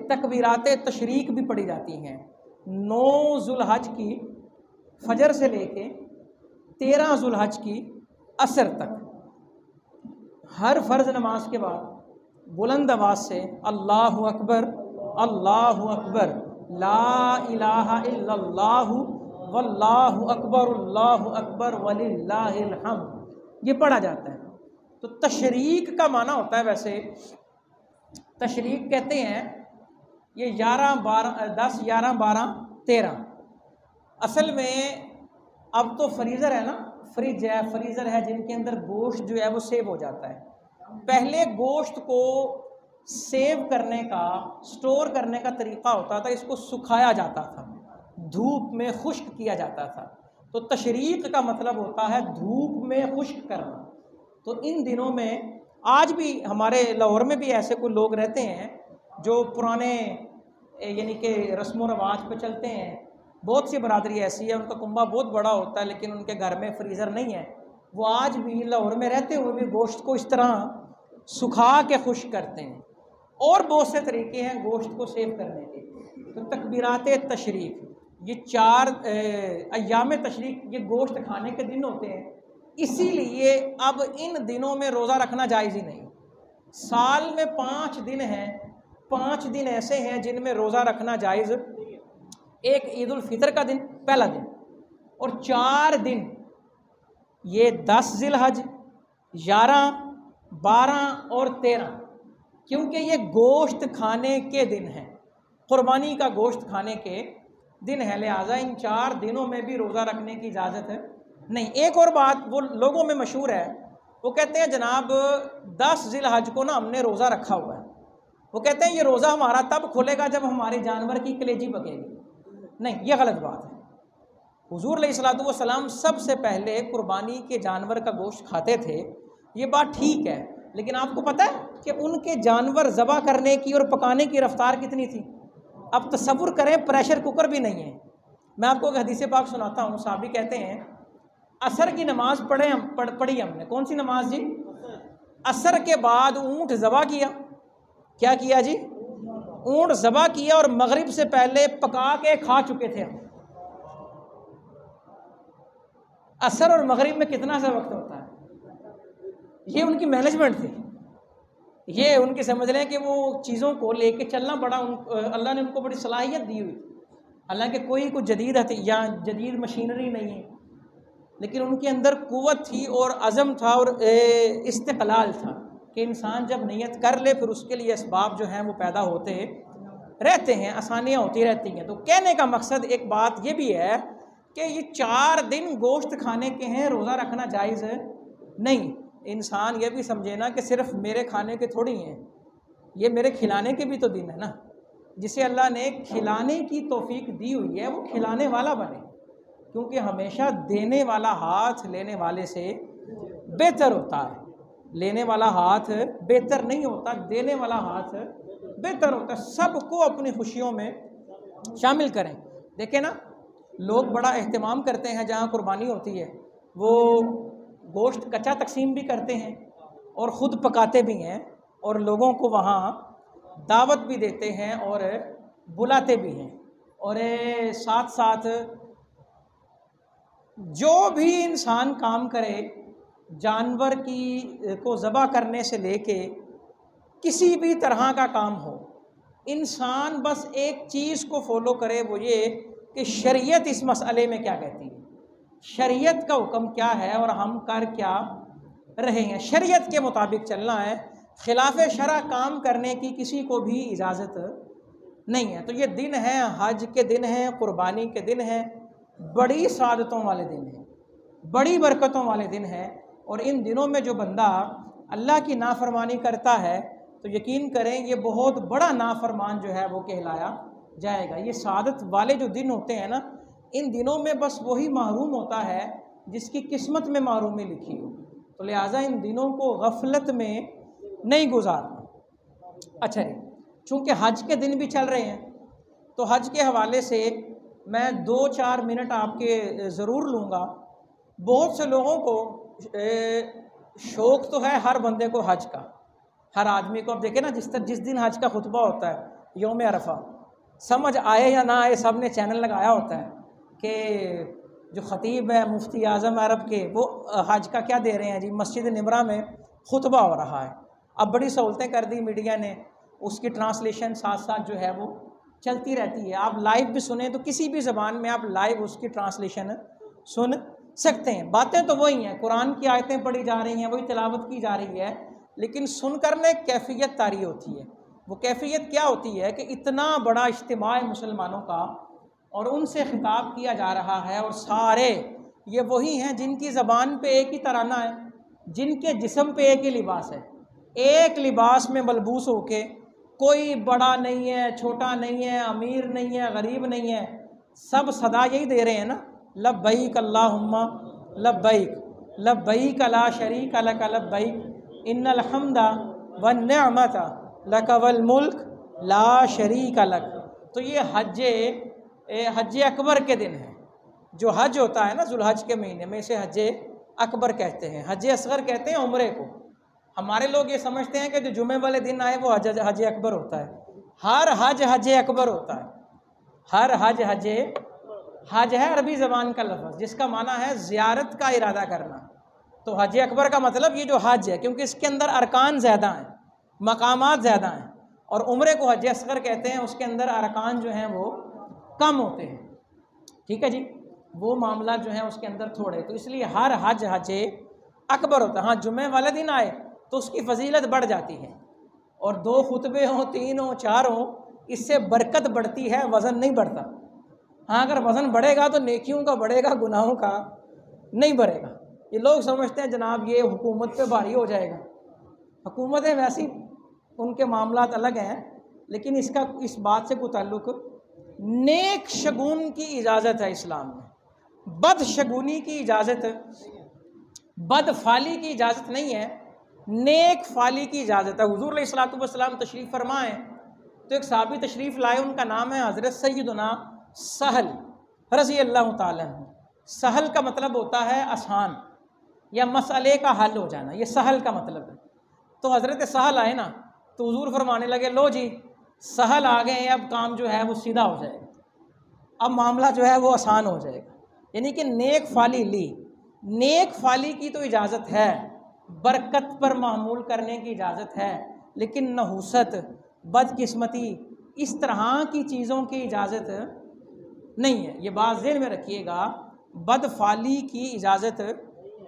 تکبیرات تشریق بھی پڑھی جاتی ہیں۔ 9 ذوالحج کی فجر سے لے کے 13 ذوالحج کی عصر تک ہر فرض نماز کے بعد بلند آواز سے اللہ اکبر اللہ اکبر لا الہ الا اللہ واللہ اکبر اللہ اکبر وللہ الحمد، یہ پڑھا جاتا ہے۔ تو تشریق کا معنی ہوتا ہے، ویسے تشریق کہتے ہیں یہ 11 12 10 11 12 13۔ اصل میں اب تو فریزر ہے نا، فریج ہے، فریزر ہے، جن کے اندر گوشت جو ہے وہ سیو ہو جاتا ہے۔ پہلے گوشت کو سیو کرنے کا، سٹور کرنے کا طریقہ ہوتا تھا، اس کو سکھایا جاتا تھا، دھوپ میں خشک کیا جاتا تھا۔ تو تشریق کا مطلب ہوتا ہے دھوپ میں خشک کرنا۔ تو ان دنوں میں آج بھی ہمارے لاہور میں بھی ایسے کوئی لوگ رہتے ہیں جو پرانے یعنی کہ رسم و رواج پہ چلتے ہیں۔ بہت سی برادری ایسی ہے، ان کا کنبہ بہت بڑا ہوتا ہے لیکن ان کے گھر میں فریزر نہیں ہے، وہ آج بھی لاہور میں رہتے ہوئے بھی گوشت کو اس طرح سکھا کے خشک کرتے ہیں۔ اور بہت سے طریقے ہیں گوشت کو سیو کرنے کے۔ تو تکبیرات تشریق، یہ 4 ایام تشریق یہ گوشت کھانے کے دن ہوتے ہیں، اسی لیے اب ان دنوں میں روزہ رکھنا جائز ہی نہیں۔ سال میں 5 دن ہیں، 5 دن ایسے ہیں جن میں روزہ رکھنا جائز۔ ایک عید الفطر کا دن، پہلا دن، اور 4 دن یہ 10 ذی الحج، 11 12 اور 13، کیونکہ یہ گوشت کھانے کے دن ہیں، قربانی کا گوشت کھانے کے دن ہے، لہٰذا ان 4 دنوں میں بھی روزہ رکھنے کی اجازت ہے نہیں۔ ایک اور بات وہ لوگوں میں مشہور ہے، وہ کہتے ہیں جناب 10 ذی الحج کو نا ہم نے روزہ رکھا ہوا ہے، وہ کہتے ہیں یہ روزہ ہمارا تب کھلے گا جب ہمارے جانور کی کلیجی پکے گی۔ نہیں، یہ غلط بات ہے۔ حضور علیہ الصلوۃ والسلام سب سے پہلے قربانی کے جانور کا گوشت کھاتے تھے، یہ بات ٹھیک ہے، لیکن آپ کو پتہ ہے کہ ان کے جانور ذبح کرنے کی اور پکانے کی رفتار کتنی تھی؟ اب تصور کریں، پریشر کوکر بھی نہیں ہے۔ میں آپ کو ایک حدیث پاک سناتا ہوں، صحابی کہتے ہیں عصر کی نماز پڑھی ہم نے۔ کون سی نماز جی؟ عصر کے بعد اونٹ ذبح کیا۔ کیا کیا جی؟ اونٹ ذبح کیا، اور مغرب سے پہلے پکا کے کھا چکے تھے ہم۔ عصر اور مغرب میں کتنا سا وقت ہوتا ہے؟ یہ ان کی مینجمنٹ تھی، یہ ان کی سمجھ لیں کہ وہ چیزوں کو لے کے چلنا بڑا اللہ نے ان کو بڑی صلاحیت دی ہوئی، حالانکہ کوئی جدید یا جدید مشینری نہیں ہے، لیکن ان کے اندر قوت تھی اور عزم تھا اور استقلال تھا کہ انسان جب نیت کر لے پھر اس کے لیے اسباب جو ہیں وہ پیدا ہوتے رہتے ہیں، آسانیاں ہوتی رہتی ہیں۔ تو کہنے کا مقصد ایک بات یہ بھی ہے کہ یہ 4 دن گوشت کھانے کے ہیں، روزہ رکھنا جائز ہے نہیں۔ انسان یہ بھی سمجھے نا کہ صرف میرے کھانے کے تھوڑی ہیں، یہ میرے کھلانے کے بھی تو دن ہے نا۔ جسے اللہ نے کھلانے کی توفیق دی ہوئی ہے وہ کھلانے والا بنے، کیونکہ ہمیشہ دینے والا ہاتھ لینے والے سے بہتر ہوتا ہے. لینے والا ہاتھ بہتر نہیں ہوتا، دینے والا ہاتھ بہتر ہوتا ہے. سب کو اپنی خوشیوں میں شامل کریں. دیکھیں نا، لوگ بڑا اہتمام کرتے ہیں جہاں قربانی ہوتی ہے، وہ گوشت کچا تقسیم بھی کرتے ہیں اور خود پکاتے بھی ہیں، اور لوگوں کو وہاں دعوت بھی دیتے ہیں اور بلاتے بھی ہیں. اور ساتھ ساتھ جو بھی انسان کام کرے، جانور کو ذبح کرنے سے لے کے کسی بھی طرح کا کام ہو، انسان بس ایک چیز کو فالو کرے، وہ یہ کہ شریعت اس مسئلے میں کیا کہتی ہے، شریعت کا حکم کیا ہے اور ہم کر کیا رہے ہیں. شریعت کے مطابق چلنا ہے. خلاف شرع کام کرنے کی کسی کو بھی اجازت نہیں ہے. تو یہ دن ہیں، حج کے دن ہیں، قربانی کے دن ہیں، بڑی سعادتوں والے دن ہیں، بڑی برکتوں والے دن ہیں. اور ان دنوں میں جو بندہ اللہ کی نافرمانی کرتا ہے تو یقین کریں یہ بہت بڑا نافرمان جو ہے وہ کہلایا جائے گا. یہ سعادت والے جو دن ہوتے ہیں نا، ان دنوں میں بس وہی محروم ہوتا ہے جس کی قسمت میں محرومی لکھی ہو. تو لہٰذا ان دنوں کو غفلت میں نہیں گزارنا. اچھا جی، چونکہ حج کے دن بھی چل رہے ہیں تو حج کے حوالے سے میں 2-4 منٹ آپ کے ضرور لوں گا. بہت سے لوگوں کو شوق تو ہے ہر بندے کو حج کا، ہر آدمی کو. اب دیکھیں نا، جس دن حج کا خطبہ ہوتا ہے یوم عرفہ، سمجھ آئے یا نہ آئے سب نے چینل لگایا ہوتا ہے کہ جو خطیب ہے مفتی اعظم عرب کے، وہ حج کا کیا دے رہے ہیں جی، مسجد نمرہ میں خطبہ ہو رہا ہے. اب بڑی سہولتیں کر دی میڈیا نے، اس کی ٹرانسلیشن ساتھ ساتھ جو ہے وہ چلتی رہتی ہے. آپ لائیو بھی سنیں تو کسی بھی زبان میں آپ لائیو اس کی ٹرانسلیشن سن سکتے ہیں. باتیں تو وہی ہیں، قرآن کی آیتیں پڑھی جا رہی ہیں، وہی تلاوت کی جا رہی ہے، لیکن سن کر میں کیفیت طاری ہوتی ہے. وہ کیفیت کیا ہوتی ہے کہ اتنا بڑا اجتماع مسلمانوں کا، اور ان سے خطاب کیا جا رہا ہے، اور سارے یہ وہی ہیں جن کی زبان پہ ایک ہی ترانہ ہے، جن کے جسم پہ ایک ہی لباس ہے، ایک لباس میں ملبوس ہو کے. کوئی بڑا نہیں ہے، چھوٹا نہیں ہے، امیر نہیں ہے، غریب نہیں ہے، سب صدا یہی دے رہے ہیں نا، لبیک اللہم لبیک، لبیک لا شریک لک لبیک، ان الحمد والنعمت لک والملک لا شریک لک. تو یہ حج اکبر کے دن ہے. جو حج ہوتا ہے نا ذوالحج کے مہینے میں، اسے حج اکبر کہتے ہیں. حج اصغر کہتے ہیں عمرے کو. ہمارے لوگ یہ سمجھتے ہیں کہ جو جمعے والے دن آئے وہ حج اکبر ہوتا ہے. ہر حج حج اکبر ہوتا ہے. ہر حج ہے عربی زبان کا لفظ جس کا معنی ہے زیارت کا ارادہ کرنا. تو حج اکبر کا مطلب یہ جو حج ہے، کیونکہ اس کے اندر ارکان زیادہ ہیں، مقامات زیادہ ہیں. اور عمرے کو حج اصغر کہتے ہیں، اس کے اندر ارکان جو ہیں وہ کم ہوتے ہیں. ٹھیک ہے جی، وہ معاملات جو ہیں اس کے اندر تھوڑے. تو اس لیے ہر حج اکبر ہوتا ہے. ہاں، جمعے والے دن آئے تو اس کی فضیلت بڑھ جاتی ہے، اور 2 خطبے ہوں، 3 ہوں، 4 ہوں، اس سے برکت بڑھتی ہے، وزن نہیں بڑھتا. ہاں، اگر وزن بڑھے گا تو نیکیوں کا بڑھے گا، گناہوں کا نہیں بڑھے گا. یہ لوگ سمجھتے ہیں جناب یہ حکومت پہ بھاری ہو جائے گا. حکومتیں ویسی ان کے معاملات الگ ہیں، لیکن اس بات سے کوئی تعلق. نیک شگون کی اجازت ہے اسلام میں، بد شگونی کی اجازت، بد فالی کی اجازت نہیں ہے، نیک فالی کی اجازت ہے. حضور علیہ الصلوۃ والسلام تشریف فرمائیں تو ایک صحابی تشریف لائے، ان کا نام ہے حضرت سیدنا سہل رضی اللہ تعالیٰ عنہ. سہل کا مطلب ہوتا ہے آسان یا مسئلے کا حل ہو جانا، یہ سہل کا مطلب ہے. تو حضرت سہل آئے نا تو حضور فرمانے لگے، لو جی سہل آ گئے ہیں، اب کام جو ہے وہ سیدھا ہو جائے گا، اب معاملہ جو ہے وہ آسان ہو جائے گا. یعنی کہ نیک فالی لی. نیک فالی کی تو اجازت ہے، برکت پر معمول کرنے کی اجازت ہے، لیکن نحوست، بدقسمتی، اس طرح کی چیزوں کی اجازت نہیں ہے. یہ بات ذہن میں رکھیے گا. بد فالی کی اجازت،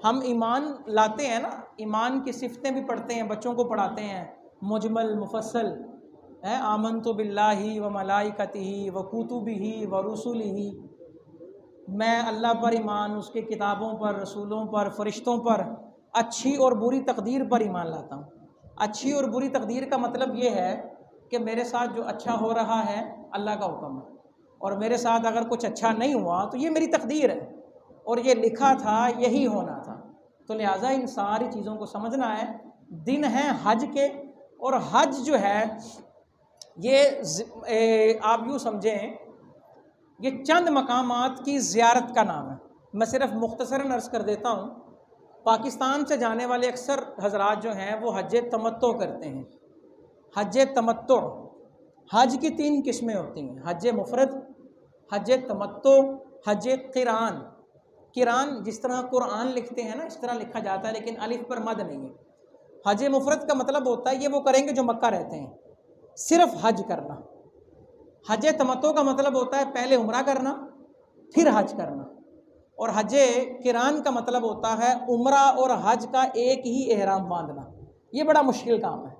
ہم ایمان لاتے ہیں نا، ایمان کی صفتیں بھی پڑھتے ہیں، بچوں کو پڑھاتے ہیں، مجمل مفصل ہے، آمنت باللہ و ملائکتہ و کتبہ و رسلہ. میں اللہ پر ایمان، اس کے کتابوں پر، رسولوں پر، فرشتوں پر، اچھی اور بری تقدیر پر ایمان لاتا ہوں. اچھی اور بری تقدیر کا مطلب یہ ہے کہ میرے ساتھ جو اچھا ہو رہا ہے اللہ کا حکم ہے، اور میرے ساتھ اگر کچھ اچھا نہیں ہوا تو یہ میری تقدیر ہے. اور یہ لکھا تھا، یہی ہونا تھا. تو لہٰذا ان ساری چیزوں کو سمجھنا ہے. دن ہیں حج کے، اور حج جو ہے یہ آپ یوں سمجھیں یہ چند مقامات کی زیارت کا نام ہے. میں صرف مختصراً عرض کر دیتا ہوں. پاکستان سے جانے والے اکثر حضرات جو ہیں وہ حج تمتع کرتے ہیں. حج تمتع، حج کی 3 قسمیں ہوتی ہیں: حج مفرد، حج تمتع، حج قران. قران جس طرح قرآن لکھتے ہیں نا اس طرح لکھا جاتا ہے، لیکن الف پر مد نہیں ہے. حج مفرد کا مطلب ہوتا ہے یہ وہ کریں گے جو مکہ رہتے ہیں، صرف حج کرنا. حج تمتع کا مطلب ہوتا ہے پہلے عمرہ کرنا پھر حج کرنا. اور حج قران کا مطلب ہوتا ہے عمرہ اور حج کا ایک ہی احرام باندھنا. یہ بڑا مشکل کام ہے،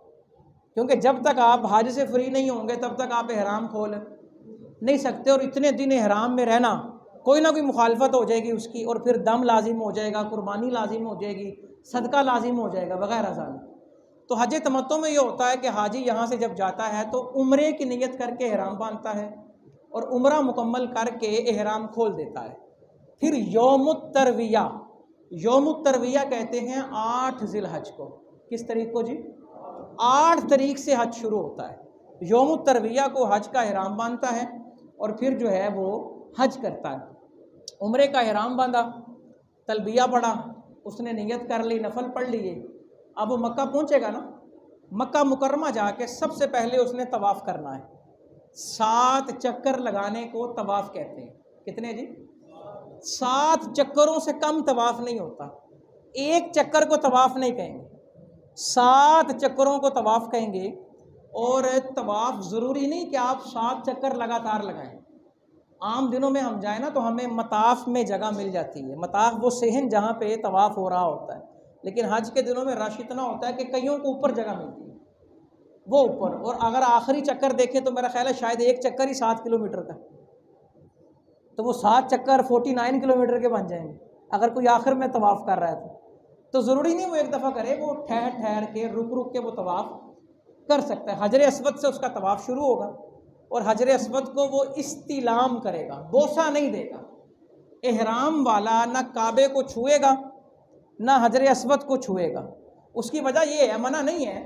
کیونکہ جب تک آپ حج سے فری نہیں ہوں گے تب تک آپ احرام کھول نہیں سکتے. اور اتنے دن احرام میں رہنا، کوئی نہ کوئی مخالفت ہو جائے گی اس کی، اور پھر دم لازم ہو جائے گا، قربانی لازم ہو جائے گی، صدقہ لازم ہو جائے گا وغیرہ ذالک. تو حج تمتع میں یہ ہوتا ہے کہ حاجی یہاں سے جب جاتا ہے تو عمرے کی نیت کر کے احرام باندھتا ہے، اور عمرہ مکمل کر کے احرام کھول دیتا ہے. پھر یوم الترویہ، یوم الترویہ کہتے ہیں 8 ذی الحج کو. کس تاریخ کو جی؟ 8 تاریخ سے حج شروع ہوتا ہے. یوم الترویہ کو حج کا احرام باندھتا ہے اور پھر جو ہے وہ حج کرتا ہے. عمرے کا احرام باندھا، تلبیہ پڑھا، اس نے نیت کر لی، نفل پڑھ لیے. اب وہ مکہ پہنچے گا نا، مکہ مکرمہ جا کے سب سے پہلے اس نے طواف کرنا ہے. 7 چکر لگانے کو طواف کہتے ہیں. کتنے جی؟ 7 چکروں سے کم طواف نہیں ہوتا. 1 چکر کو طواف نہیں کہیں گے، 7 چکروں کو طواف کہیں گے. اور طواف ضروری نہیں کہ آپ 7 چکر لگاتار لگائیں. عام دنوں میں ہم جائیں نا تو ہمیں مطاف میں جگہ مل جاتی ہے. مطاف وہ صحن جہاں پہ طواف ہو رہا ہوتا ہے، لیکن حج کے دنوں میں رش اتنا ہوتا ہے کہ کئیوں کو اوپر جگہ ملتی ہے، وہ اوپر. اور اگر آخری چکر دیکھیں تو میرا خیال ہے شاید ایک چکر ہی 7 کلومیٹر کا، تو وہ 7 چکر 49 کلومیٹر کے بن جائیں گے اگر کوئی آخر میں طواف کر رہا ہے تو ضروری نہیں وہ ایک دفعہ کرے، وہ ٹھہر ٹھہر کے رک رک کے وہ طواف کر سکتا ہے. حجر اسود سے اس کا طواف شروع ہوگا، اور حجر اسود کو وہ استلام کرے گا، بوسہ نہیں دے گا. احرام والا نہ کعبے کو چھوئے گا نہ حجر اسود کو چھوئے گا. اس کی وجہ یہ ہے، منع نہیں ہے،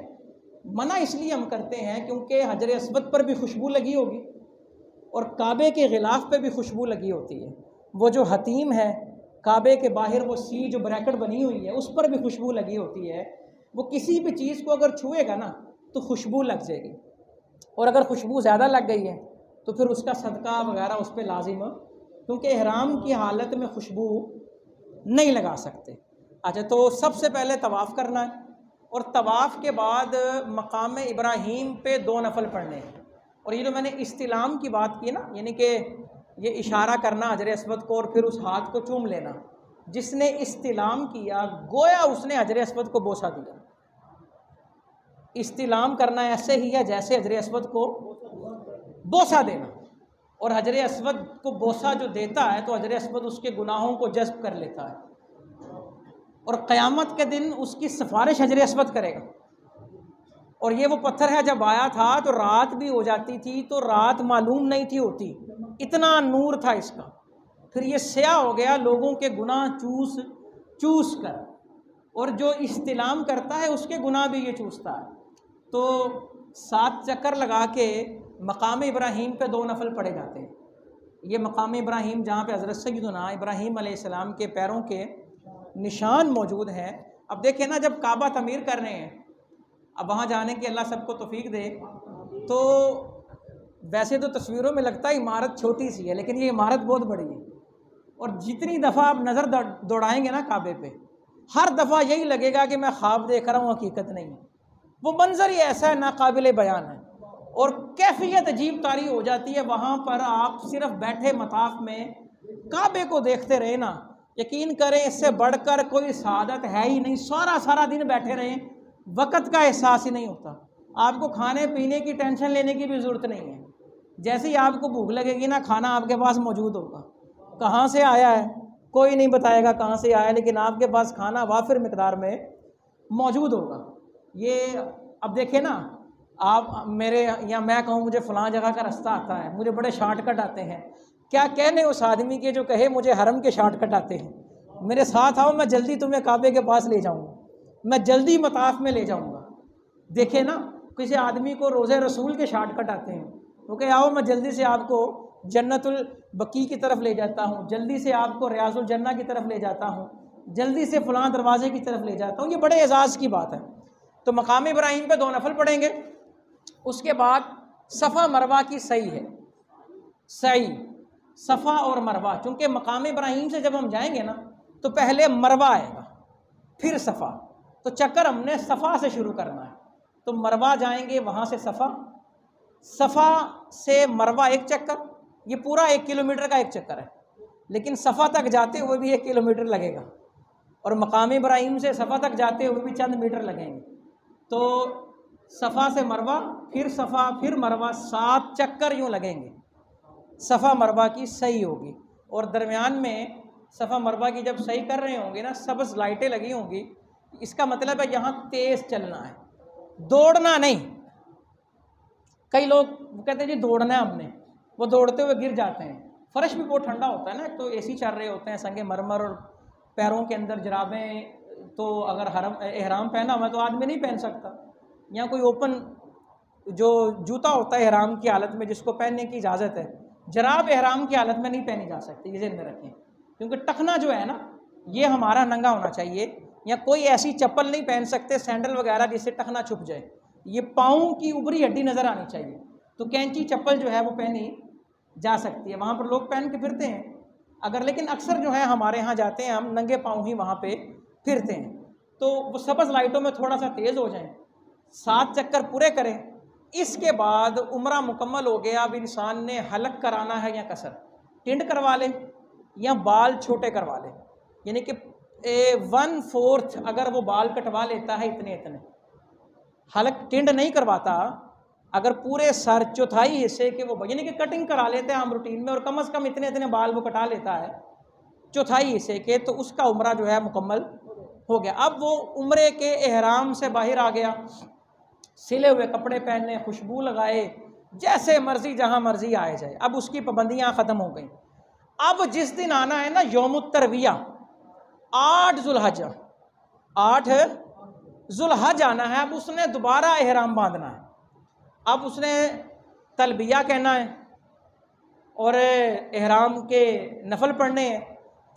منع اس لیے ہم کرتے ہیں کیونکہ حجر اسود پر بھی خوشبو لگی ہوگی اور کعبے کے غلاف پہ بھی خوشبو لگی ہوتی ہے. وہ جو حتیم ہے کعبے کے باہر، وہ سی جو بریکٹ بنی ہوئی ہے اس پر بھی خوشبو لگی ہوتی ہے. وہ کسی بھی چیز کو اگر چھوئے گا نا تو خوشبو لگ جائے گی، اور اگر خوشبو زیادہ لگ گئی ہے تو پھر اس کا صدقہ وغیرہ اس پہ لازم ہے، کیونکہ احرام کی حالت میں خوشبو نہیں لگا سکتے. اچھا، تو سب سے پہلے طواف کرنا ہے، اور طواف کے بعد مقام ابراہیم پہ 2 نفل پڑھنے ہیں. اور یہ جو میں نے استلام کی بات کی نا، یعنی کہ یہ اشارہ کرنا حجر اسود کو اور پھر اس ہاتھ کو چوم لینا، جس نے استلام کیا گویا اس نے حجر اسود کو بوسہ دیا. استلام کرنا ایسے ہی ہے جیسے حجر اسود کو بوسہ دینا. اور حجر اسود کو بوسہ جو دیتا ہے تو حجر اسود اس کے گناہوں کو جذب کر لیتا ہے، اور قیامت کے دن اس کی سفارش حجر اسود کرے گا. اور یہ وہ پتھر ہے، جب آیا تھا تو رات بھی ہو جاتی تھی تو رات معلوم نہیں تھی ہوتی، اتنا نور تھا اس کا. پھر یہ سیاہ ہو گیا لوگوں کے گناہ چوس چوس کر، اور جو استلام کرتا ہے اس کے گناہ بھی یہ چوستا ہے. تو 7 چکر لگا کے مقام ابراہیم پہ 2 نفل پڑے جاتے ہیں. یہ مقام ابراہیم جہاں پہ حضرت سیدنا ابراہیم علیہ السلام کے پیروں کے نشان موجود ہیں. اب دیکھیں نا، جب کعبہ تعمیر کر رہے ہیں، اب وہاں جانے کی اللہ سب کو توفیق دے، تو ویسے تو تصویروں میں لگتا ہے عمارت چھوٹی سی ہے، لیکن یہ عمارت بہت بڑی ہے. اور جتنی دفعہ آپ نظر دوڑائیں گے نا کعبے پہ، ہر دفعہ یہی لگے گا کہ میں خواب دیکھ رہا ہوں، حقیقت نہیں ہے. وہ منظر ہی ایسا ہے، ناقابل بیان ہے، اور کیفیت عجیب طاری ہو جاتی ہے. وہاں پر آپ صرف بیٹھے مطاف میں کعبے کو دیکھتے رہے نا، یقین کریں اس سے بڑھ کر کوئی سعادت ہے ہی نہیں. سارا دن بیٹھے رہیں، وقت کا احساس ہی نہیں ہوتا. آپ کو کھانے پینے کی ٹینشن لینے کی بھی ضرورت نہیں ہے. جیسے ہی آپ کو بھوک لگے گی نا، کھانا آپ کے پاس موجود ہوگا. کہاں سے آیا ہے کوئی نہیں بتائے گا کہاں سے آیا، لیکن آپ کے پاس کھانا وافر مقدار میں موجود ہوگا. یہ اب دیکھیں نا، آپ میرے یا میں کہوں مجھے فلاں جگہ کا راستہ آتا ہے، مجھے بڑے شارٹ کٹ آتے ہیں، کیا کہنے اس آدمی کے جو کہے مجھے حرم کے شارٹ کٹ آتے ہیں، میرے ساتھ آؤ، میں جلدی تمہیں کعبے کے پاس لے جاؤں گا، میں جلدی مطاف میں لے جاؤں گا۔ دیکھیں نا، کسی آدمی کو روضہ رسول کے شارٹ کٹ آتے ہیں، وہ کہ آؤ میں جلدی سے آپ کو جنت البقیع کی طرف لے جاتا ہوں، جلدی سے آپ کو ریاض الجنہ کی طرف لے جاتا ہوں، جلدی سے فلاں دروازے کی طرف لے جاتا ہوں۔ یہ بڑے اعزاز کی بات ہے۔ تو مقام ابراہیم پہ 2 نفل پڑھیں گے، اس کے بعد صفا مروہ کی سعی ہے، سعی صفا اور مروہ، چونکہ مقام ابراہیم سے جب ہم جائیں گے نا تو پہلے مروہ آئے گا پھر صفا، تو چکر ہم نے صفا سے شروع کرنا ہے۔ تو مروہ جائیں گے، وہاں سے صفا، صفا سے مروہ ایک چکر، یہ پورا 1 کلومیٹر کا ایک چکر ہے، لیکن صفا تک جاتے ہوئے بھی 1 کلومیٹر لگے گا، اور مقام ابراہیم سے صفا تک جاتے ہوئے بھی چند میٹر لگیں گے۔ تو صفا سے مروہ، پھر صفا، پھر مروہ، 7 چکر یوں لگیں گے، صفا مروہ کی سعی ہوگی۔ اور درمیان میں صفا مروہ کی جب سعی کر رہے ہوں گے نا، سبز لائٹیں لگی ہوں گی، اس کا مطلب ہے یہاں تیز چلنا ہے، دوڑنا نہیں۔ کئی لوگ کہتے ہیں جی دوڑنا ہے ہم نے، وہ دوڑتے ہوئے گر جاتے ہیں۔ فرش بھی بہت ٹھنڈا ہوتا ہے نا، تو اے سی چل رہے ہوتے ہیں، سنگ مرمر، اور پیروں کے اندر جرابیں، تو اگر احرام پہنا ہوا تو آدمی نہیں پہن سکتا، یا کوئی اوپن جو جوتا ہوتا ہے احرام کی حالت میں جس کو پہننے کی اجازت ہے، جراب احرام کی حالت میں نہیں پہنی جا سکتی، یہ ذہن میں رکھیں، کیونکہ ٹخنا جو ہے نا یہ ہمارا ننگا ہونا چاہیے، یا کوئی ایسی چپل نہیں پہن سکتے سینڈل وغیرہ جس سے ٹخنا چھپ جائے، یہ پاؤں کی اوپری ہڈی نظر آنی چاہیے۔ تو کینچی چپل جو ہے وہ پہنی جا سکتی ہے، وہاں پر لوگ پہن کے پھرتے ہیں اگر، لیکن اکثر جو ہے ہمارے ہاں جاتے ہیں ہم ننگے پاؤں ہی وہاں پہ پھرتے ہیں۔ تو وہ سبز لائٹوں میں تھوڑا سا تیز ہو جائیں، 7 چکر پورے کریں، اس کے بعد عمرہ مکمل ہو گیا۔ اب انسان نے حلق کرانا ہے یا قصر، ٹنڈ کروا لے یا بال چھوٹے کروا لے، یعنی کہ 1/4 اگر وہ بال کٹوا لیتا ہے اتنے، حلق ٹنڈ نہیں کرواتا، اگر پورے سر چوتھائی حصے کے وہ، یعنی کہ کٹنگ کرا لیتے ہیں ہم روٹین میں، اور کم از کم اتنے بال وہ کٹا لیتا ہے چوتھائی حصے کے، تو اس کا عمرہ جو ہے مکمل ہو گیا۔ اب وہ عمرے کے احرام سے باہر آ گیا، سلے ہوئے کپڑے پہنے، خوشبو لگائے، جیسے مرضی جہاں مرضی آئے جائے، اب اس کی پابندیاں ختم ہو گئیں۔ اب جس دن آنا ہے نا یوم الترویہ، 8 ذو الحج آنا ہے، اب اس نے دوبارہ احرام باندھنا ہے، اب اس نے تلبیہ کہنا ہے اور احرام کے نفل پڑھنے ہیں،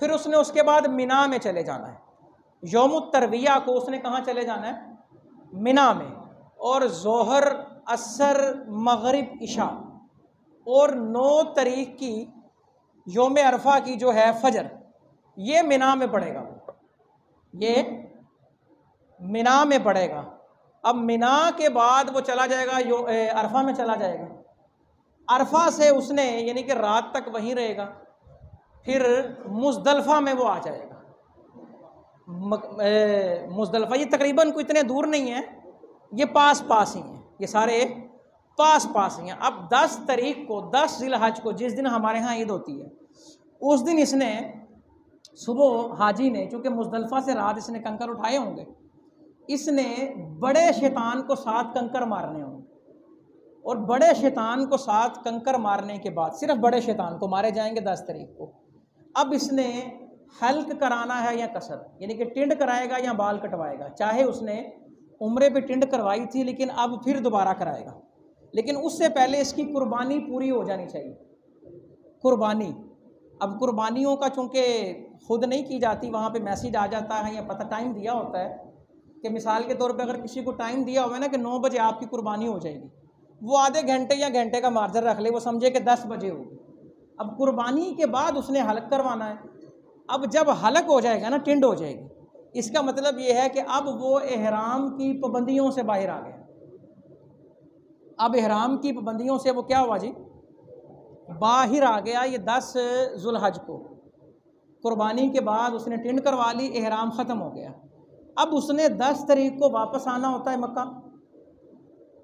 پھر اس نے اس کے بعد مینا میں چلے جانا ہے۔ یوم الترویہ کو اس نے کہاں چلے جانا ہے؟ مینا میں، اور ظہر، عصر، مغرب، عشاء، اور 9 تاریخ کی یوم عرفہ کی جو ہے فجر، یہ مینا میں پڑے گا، یہ مینا میں پڑے گا۔ اب مینا کے بعد وہ چلا جائے گا عرفہ میں چلا جائے گا، عرفہ سے اس نے یعنی کہ رات تک وہیں رہے گا، پھر مزدلفہ میں وہ آ جائے گا۔ مزدلفہ یہ تقریباً کوئی اتنے دور نہیں ہے، یہ پاس ہی ہیں، یہ سارے پاس ہی ہیں۔ اب 10 تاریخ کو، 10 ذی الحج کو، جس دن ہمارے ہاں عید ہوتی ہے، اس دن اس نے صبح، حاجی نے چونکہ مزدلفہ سے رات اس نے کنکر اٹھائے ہوں گے، اس نے بڑے شیطان کو 7 کنکر مارنے ہوں گے، اور بڑے شیطان کو 7 کنکر مارنے کے بعد، صرف بڑے شیطان کو مارے جائیں گے 10 تاریخ کو۔ اب اس نے حلق کرانا ہے یا قصر، یعنی کہ ٹنڈ کرائے گا یا بال کٹوائے گا، چاہے اس نے عمرے پہ ٹنڈ کروائی تھی لیکن اب پھر دوبارہ کرائے گا، لیکن اس سے پہلے اس کی قربانی پوری ہو جانی چاہیے۔ قربانی، اب قربانیوں کا چونکہ خود نہیں کی جاتی، وہاں پہ میسیج آ جاتا ہے یا پتہ ٹائم دیا ہوتا ہے کہ مثال کے طور پہ اگر کسی کو ٹائم دیا ہوا ہے نا کہ 9 بجے آپ کی قربانی ہو جائے گی، وہ آدھے گھنٹے یا گھنٹے کا مارجر رکھ لے، وہ سمجھے کہ 10 بجے ہوگی۔ اب قربانی کے بعد اس نے حلق کروانا ہے، اب جب حلق ہو جائے گا نا، ٹنڈ ہو جائے گی، اس کا مطلب یہ ہے کہ اب وہ احرام کی پابندیوں سے باہر آ گیا۔ اب احرام کی پابندیوں سے وہ کیا ہوا جی؟ باہر آ گیا۔ یہ 10 ذو الحج کو قربانی کے بعد اس نے ٹنڈ کروا لی، احرام ختم ہو گیا۔ اب اس نے 10 تاریخ کو واپس آنا ہوتا ہے مکہ،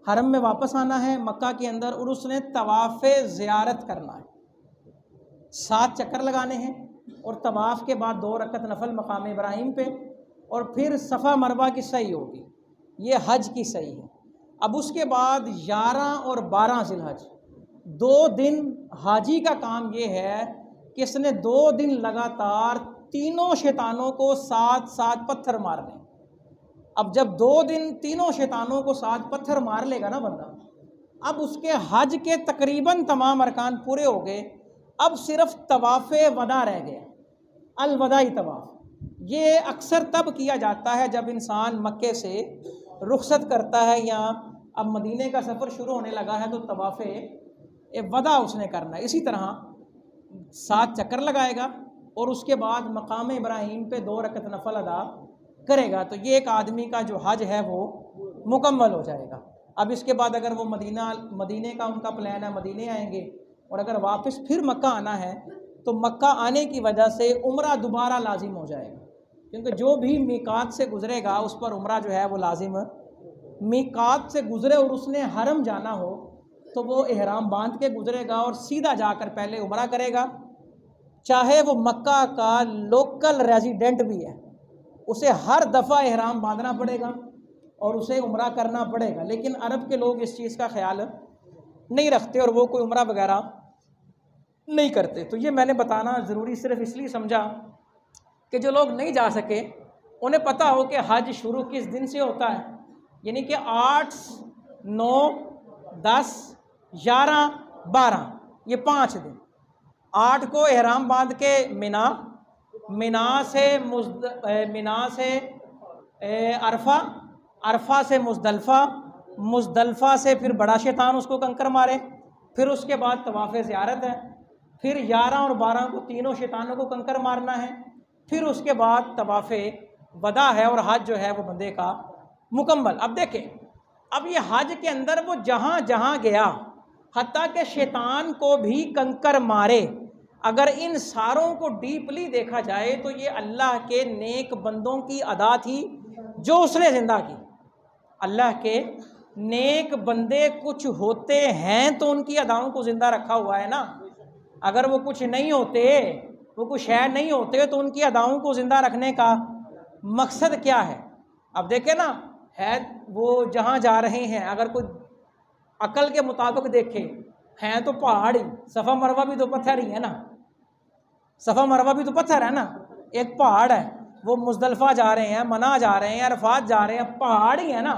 حرم میں واپس آنا ہے مکہ کے اندر، اور اس نے طواف زیارت کرنا ہے، 7 چکر لگانے ہیں، اور طواف کے بعد 2 رکعت نفل مقام ابراہیم پہ، اور پھر صفا مروہ کی سعی ہوگی، یہ حج کی سعی ہے۔ اب اس کے بعد 11 اور 12 ذی الحج، 2 دن حاجی کا کام یہ ہے کہ اس نے 2 دن لگاتار تینوں شیطانوں کو 7 پتھر مارنے۔ اب جب 2 دن تینوں شیطانوں کو 7 پتھر مار لے گا نا بندہ، اب اس کے حج کے تقریباً تمام ارکان پورے ہو گئے، اب صرف طواف وداع رہ گیا، الوداعی طواف۔ یہ اکثر تب کیا جاتا ہے جب انسان مکے سے رخصت کرتا ہے یا اب مدینے کا سفر شروع ہونے لگا ہے تو طواف وداع اس نے کرنا ہے۔ اسی طرح 7 چکر لگائے گا اور اس کے بعد مقام ابراہیم پہ 2 رکعت نفل ادا کرے گا، تو یہ ایک آدمی کا جو حج ہے وہ مکمل ہو جائے گا۔ اب اس کے بعد اگر وہ مدینے کا ان کا پلان ہے، مدینے آئیں گے، اور اگر واپس پھر مکہ آنا ہے تو مکہ آنے کی وجہ سے عمرہ دوبارہ لازم ہو جائے گا، کیونکہ جو بھی میقات سے گزرے گا اس پر عمرہ جو ہے وہ لازم ہے۔ میقات سے گزرے اور اس نے حرم جانا ہو تو وہ احرام باندھ کے گزرے گا اور سیدھا جا کر پہلے عمرہ کرے گا، چاہے وہ مکہ کا لوکل ریزیڈنٹ بھی ہے، اسے ہر دفعہ احرام باندھنا پڑے گا اور اسے عمرہ کرنا پڑے گا۔ لیکن عرب کے لوگ اس چیز کا خیال نہیں رکھتے اور وہ کوئی عمرہ وغیرہ نہیں کرتے۔ تو یہ میں نے بتانا ضروری صرف اس لیے سمجھا کہ جو لوگ نہیں جا سکے انہیں پتہ ہو کہ حج شروع کس دن سے ہوتا ہے، یعنی کہ 8، 9، 10، 11، 12 یہ 5 دن۔ 8 کو احرام باندھ کے منا سے عرفہ، عرفہ سے مزدلفہ سے پھر بڑا شیطان اس کو کنکر مارے، پھر اس کے بعد طواف زیارت ہے، پھر 11 اور 12 کو تینوں شیطانوں کو کنکر مارنا ہے، پھر اس کے بعد طواف وداع ہے اور حج جو ہے وہ بندے کا مکمل۔ اب دیکھیں، اب یہ حج کے اندر وہ جہاں جہاں گیا، حتیٰ کہ شیطان کو بھی کنکر مارے، اگر ان ساروں کو ڈیپلی دیکھا جائے تو یہ اللہ کے نیک بندوں کی ادا تھی جو اس نے زندہ کی۔ اللہ کے نیک بندے کچھ ہوتے ہیں تو ان کی اداؤں کو زندہ رکھا ہوا ہے نا، اگر وہ کچھ نہیں ہوتے، وہ کچھ شے نہیں ہوتے تو ان کی اداؤں کو زندہ رکھنے کا مقصد کیا ہے؟ اب دیکھیں نا، ہے وہ جہاں جا رہے ہیں، اگر کوئی عقل کے مطابق دیکھے ہیں تو پہاڑ ہی، صفا مروہ بھی تو پتھر ہی ہے نا، صفا مروہ بھی تو پتھر ہے نا، ایک پہاڑ ہے۔ وہ مزدلفہ جا رہے ہیں، منا جا رہے ہیں، عرفات جا رہے ہیں، پہاڑ ہی ہے نا،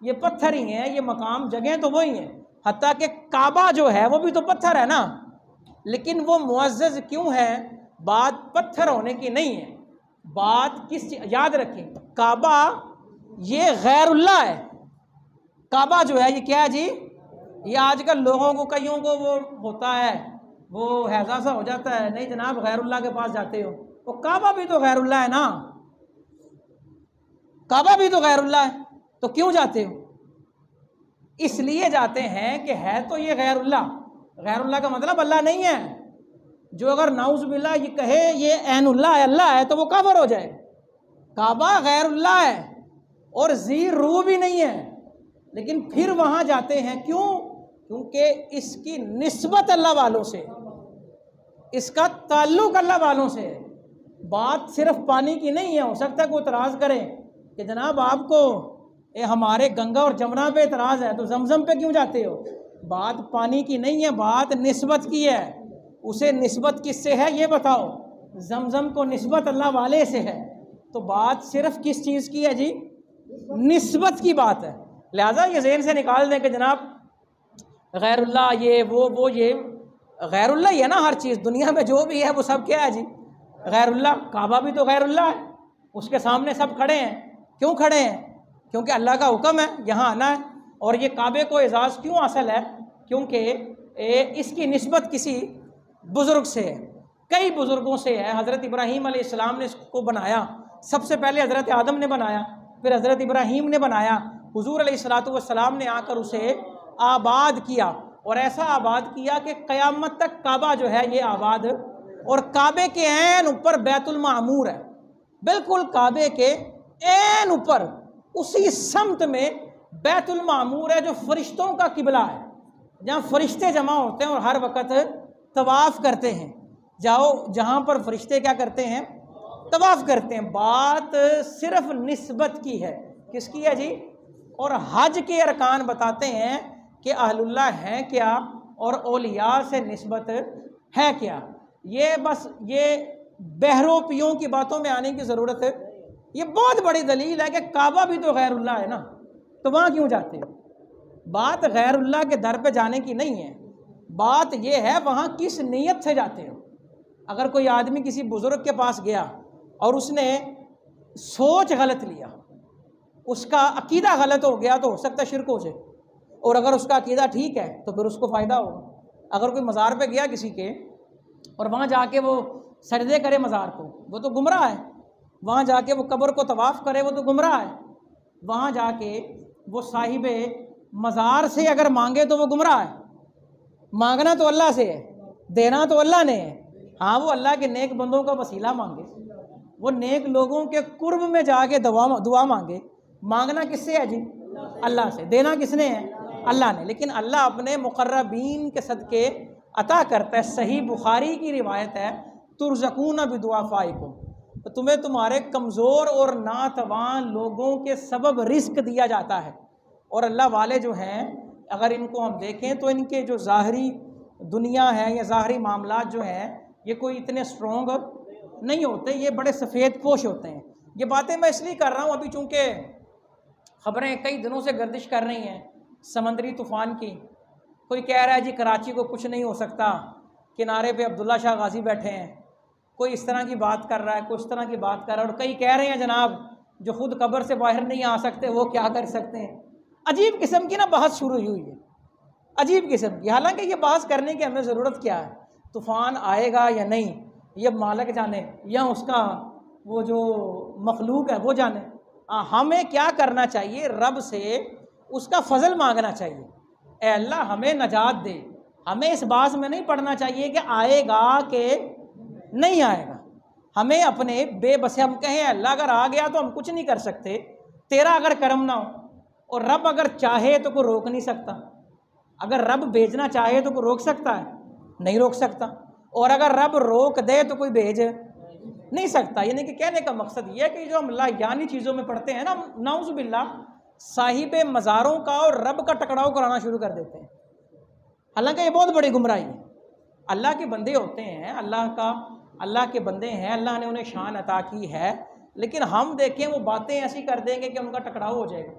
یہ پتھر ہی ہیں، یہ مقام جگہیں تو وہی ہیں، حتیٰ کہ کعبہ جو ہے وہ بھی تو پتھر ہے نا، لیکن وہ معزز کیوں ہے؟ بات پتھر ہونے کی نہیں ہے، بات یاد رکھیں، کعبہ یہ غیر اللہ ہے۔ کعبہ جو ہے یہ کیا ہے جی؟ یہ آج کل لوگوں کو، کئیوں کو وہ ہوتا ہے، وہ حیضہ سا ہو جاتا ہے، نہیں جناب غیر اللہ کے پاس جاتے ہو، وہ کعبہ بھی تو غیر اللہ ہے نا، کعبہ بھی تو غیر اللہ ہے، تو کیوں جاتے ہو؟ اس لیے جاتے ہیں کہ ہے تو یہ غیر اللہ، غیر اللہ کا مطلب اللہ نہیں ہے۔ جو اگر نعوذ باللہ یہ کہے یہ عین اللہ ہے، اللہ ہے، تو وہ کافر ہو جائے۔ کعبہ غیر اللہ ہے اور ذی روح بھی نہیں ہے، لیکن پھر وہاں جاتے ہیں، کیوں؟ کیونکہ اس کی نسبت اللہ والوں سے، اس کا تعلق اللہ والوں سے ہے۔ بات صرف پانی کی نہیں ہے، ہو سکتا ہے کوئی اعتراض کرے کہ جناب آپ کو ہمارے گنگا اور جمنا پہ اعتراض ہے تو زمزم پہ کیوں جاتے ہو؟ بات پانی کی نہیں ہے، بات نسبت کی ہے۔ اسے نسبت کس سے ہے یہ بتاؤ؟ زمزم کو نسبت اللہ والے سے ہے، تو بات صرف کس چیز کی ہے جی؟ نسبت کی بات ہے۔ لہٰذا یہ ذہن سے نکال دیں کہ جناب غیر اللہ یہ وہ یہ غیر اللہ ہی ہے نا، ہر چیز دنیا میں جو بھی ہے وہ سب کیا ہے جی؟ غیر اللہ۔ کعبہ بھی تو غیر اللہ ہے، اس کے سامنے سب کھڑے ہیں، کیوں کھڑے ہیں؟ کیونکہ اللہ کا حکم ہے یہاں آنا ہے۔ اور یہ کعبے کو اعزاز کیوں حاصل ہے؟ کیونکہ اس کی نسبت کسی بزرگ سے ہے، کئی بزرگوں سے ہے۔ حضرت ابراہیم علیہ السلام نے اس کو بنایا، سب سے پہلے حضرت آدم نے بنایا، پھر حضرت ابراہیم نے بنایا، حضور علیہ السلام نے آ کر اسے آباد کیا، اور ایسا آباد کیا کہ قیامت تک کعبہ جو ہے یہ آباد، اور کعبے کے عین اوپر بیت المعمور ہے، بالکل کعبے کے عین اوپر اسی سمت میں بیت المعمور ہے، جو فرشتوں کا قبلہ ہے، جہاں فرشتے جمع ہوتے ہیں اور ہر وقت طواف کرتے ہیں۔ جاؤ جہاں پر فرشتے کیا کرتے ہیں؟ طواف کرتے ہیں۔ بات صرف نسبت کی ہے، کس کی ہے جی؟ اور حج کے ارکان بتاتے ہیں کہ اہل اللہ ہیں کیا اور اولیاء سے نسبت ہے کیا؟ یہ بس یہ بہروں پیوں کی باتوں میں آنے کی ضرورت ہے۔ یہ بہت بڑی دلیل ہے کہ کعبہ بھی تو غیر اللہ ہے نا، تو وہاں کیوں جاتے ہو؟ بات غیر اللہ کے در پہ جانے کی نہیں ہے، بات یہ ہے وہاں کس نیت سے جاتے ہو۔ اگر کوئی آدمی کسی بزرگ کے پاس گیا اور اس نے سوچ غلط لیا، اس کا عقیدہ غلط ہو گیا، تو ہو سکتا ہے شرک ہو جائے، اور اگر اس کا عقیدہ ٹھیک ہے تو پھر اس کو فائدہ ہوگا۔ اگر کوئی مزار پہ گیا کسی کے اور وہاں جا کے وہ سجدے کرے مزار کو، وہ تو گمراہ ہے۔ وہاں جا کے وہ قبر کو طواف کرے، وہ تو گمراہ ہے۔ وہاں جا کے وہ صاحب مزار سے اگر مانگے تو وہ گمراہ ہے۔ مانگنا تو اللہ سے ہے، دینا تو اللہ نے ہے۔ ہاں، وہ اللہ کے نیک بندوں کا وسیلہ مانگے، وہ نیک لوگوں کے قرب میں جا کے دعا مانگے۔ مانگنا کس سے ہے جی؟ اللہ سے۔ دینا کس نے ہے؟ اللہ نے۔ لیکن اللہ اپنے مقربین کے صدقے عطا کرتا ہے۔ صحیح بخاری کی روایت ہے، ترزقون بدعفائکم، تو تمہیں تمہارے کمزور اور ناتوان لوگوں کے سبب رزق دیا جاتا ہے۔ اور اللہ والے جو ہیں، اگر ان کو ہم دیکھیں تو ان کے جو ظاہری دنیا ہے یا ظاہری معاملات جو ہیں، یہ کوئی اتنے سٹرونگ نہیں ہوتے، یہ بڑے سفید پوش ہوتے ہیں۔ یہ باتیں میں اس لیے کر رہا ہوں، ابھی چونکہ خبریں کئی دنوں سے گردش کر رہی ہیں سمندری طوفان کی۔ کوئی کہہ رہا ہے جی کراچی کو کچھ نہیں ہو سکتا، کنارے پہ عبداللہ شاہ غازی بیٹھے ہیں، کوئی اس طرح کی بات کر رہا ہے، کوئی اس طرح کی بات کر رہا ہے، اور کئی کہہ رہے ہیں جناب جو خود قبر سے باہر نہیں آ سکتے وہ کیا کر سکتے ہیں۔ عجیب قسم کی نا بحث شروع ہوئی ہے، عجیب قسم کی۔ حالانکہ یہ بحث کرنے کی ہمیں ضرورت کیا ہے؟ طوفان آئے گا یا نہیں یہ مالک جانے، یا اس کا وہ جو مخلوق ہے وہ جانے۔ ہمیں کیا کرنا چاہیے؟ رب سے اس کا فضل مانگنا چاہیے، اے اللہ ہمیں نجات دے۔ ہمیں اس بات میں نہیں پڑھنا چاہیے کہ آئے گا کہ نہیں آئے گا۔ ہمیں اپنے بے بس ہم کہیں اللہ اگر آ گیا تو ہم کچھ نہیں کر سکتے، تیرا اگر کرم نہ ہو، اور رب اگر چاہے تو کوئی روک نہیں سکتا۔ اگر رب بھیجنا چاہے تو کوئی روک سکتا ہے؟ نہیں روک سکتا۔ اور اگر رب روک دے تو کوئی بھیج نہیں سکتا۔ یعنی کہ کہنے کا مقصد یہ ہے کہ جو ہم لایانی چیزوں میں پڑھتے ہیں نا، نعوذ باللہ صاحب مزاروں کا اور رب کا ٹکراؤ کرانا شروع کر دیتے ہیں، حالانکہ یہ بہت بڑی گمراہی ہے۔ اللہ کے بندے ہوتے ہیں، اللہ کے بندے ہیں، اللہ نے انہیں شان عطا کی ہے، لیکن ہم دیکھیں وہ باتیں ایسی کر دیں گے کہ ان کا ٹکراؤ ہو جائے گا۔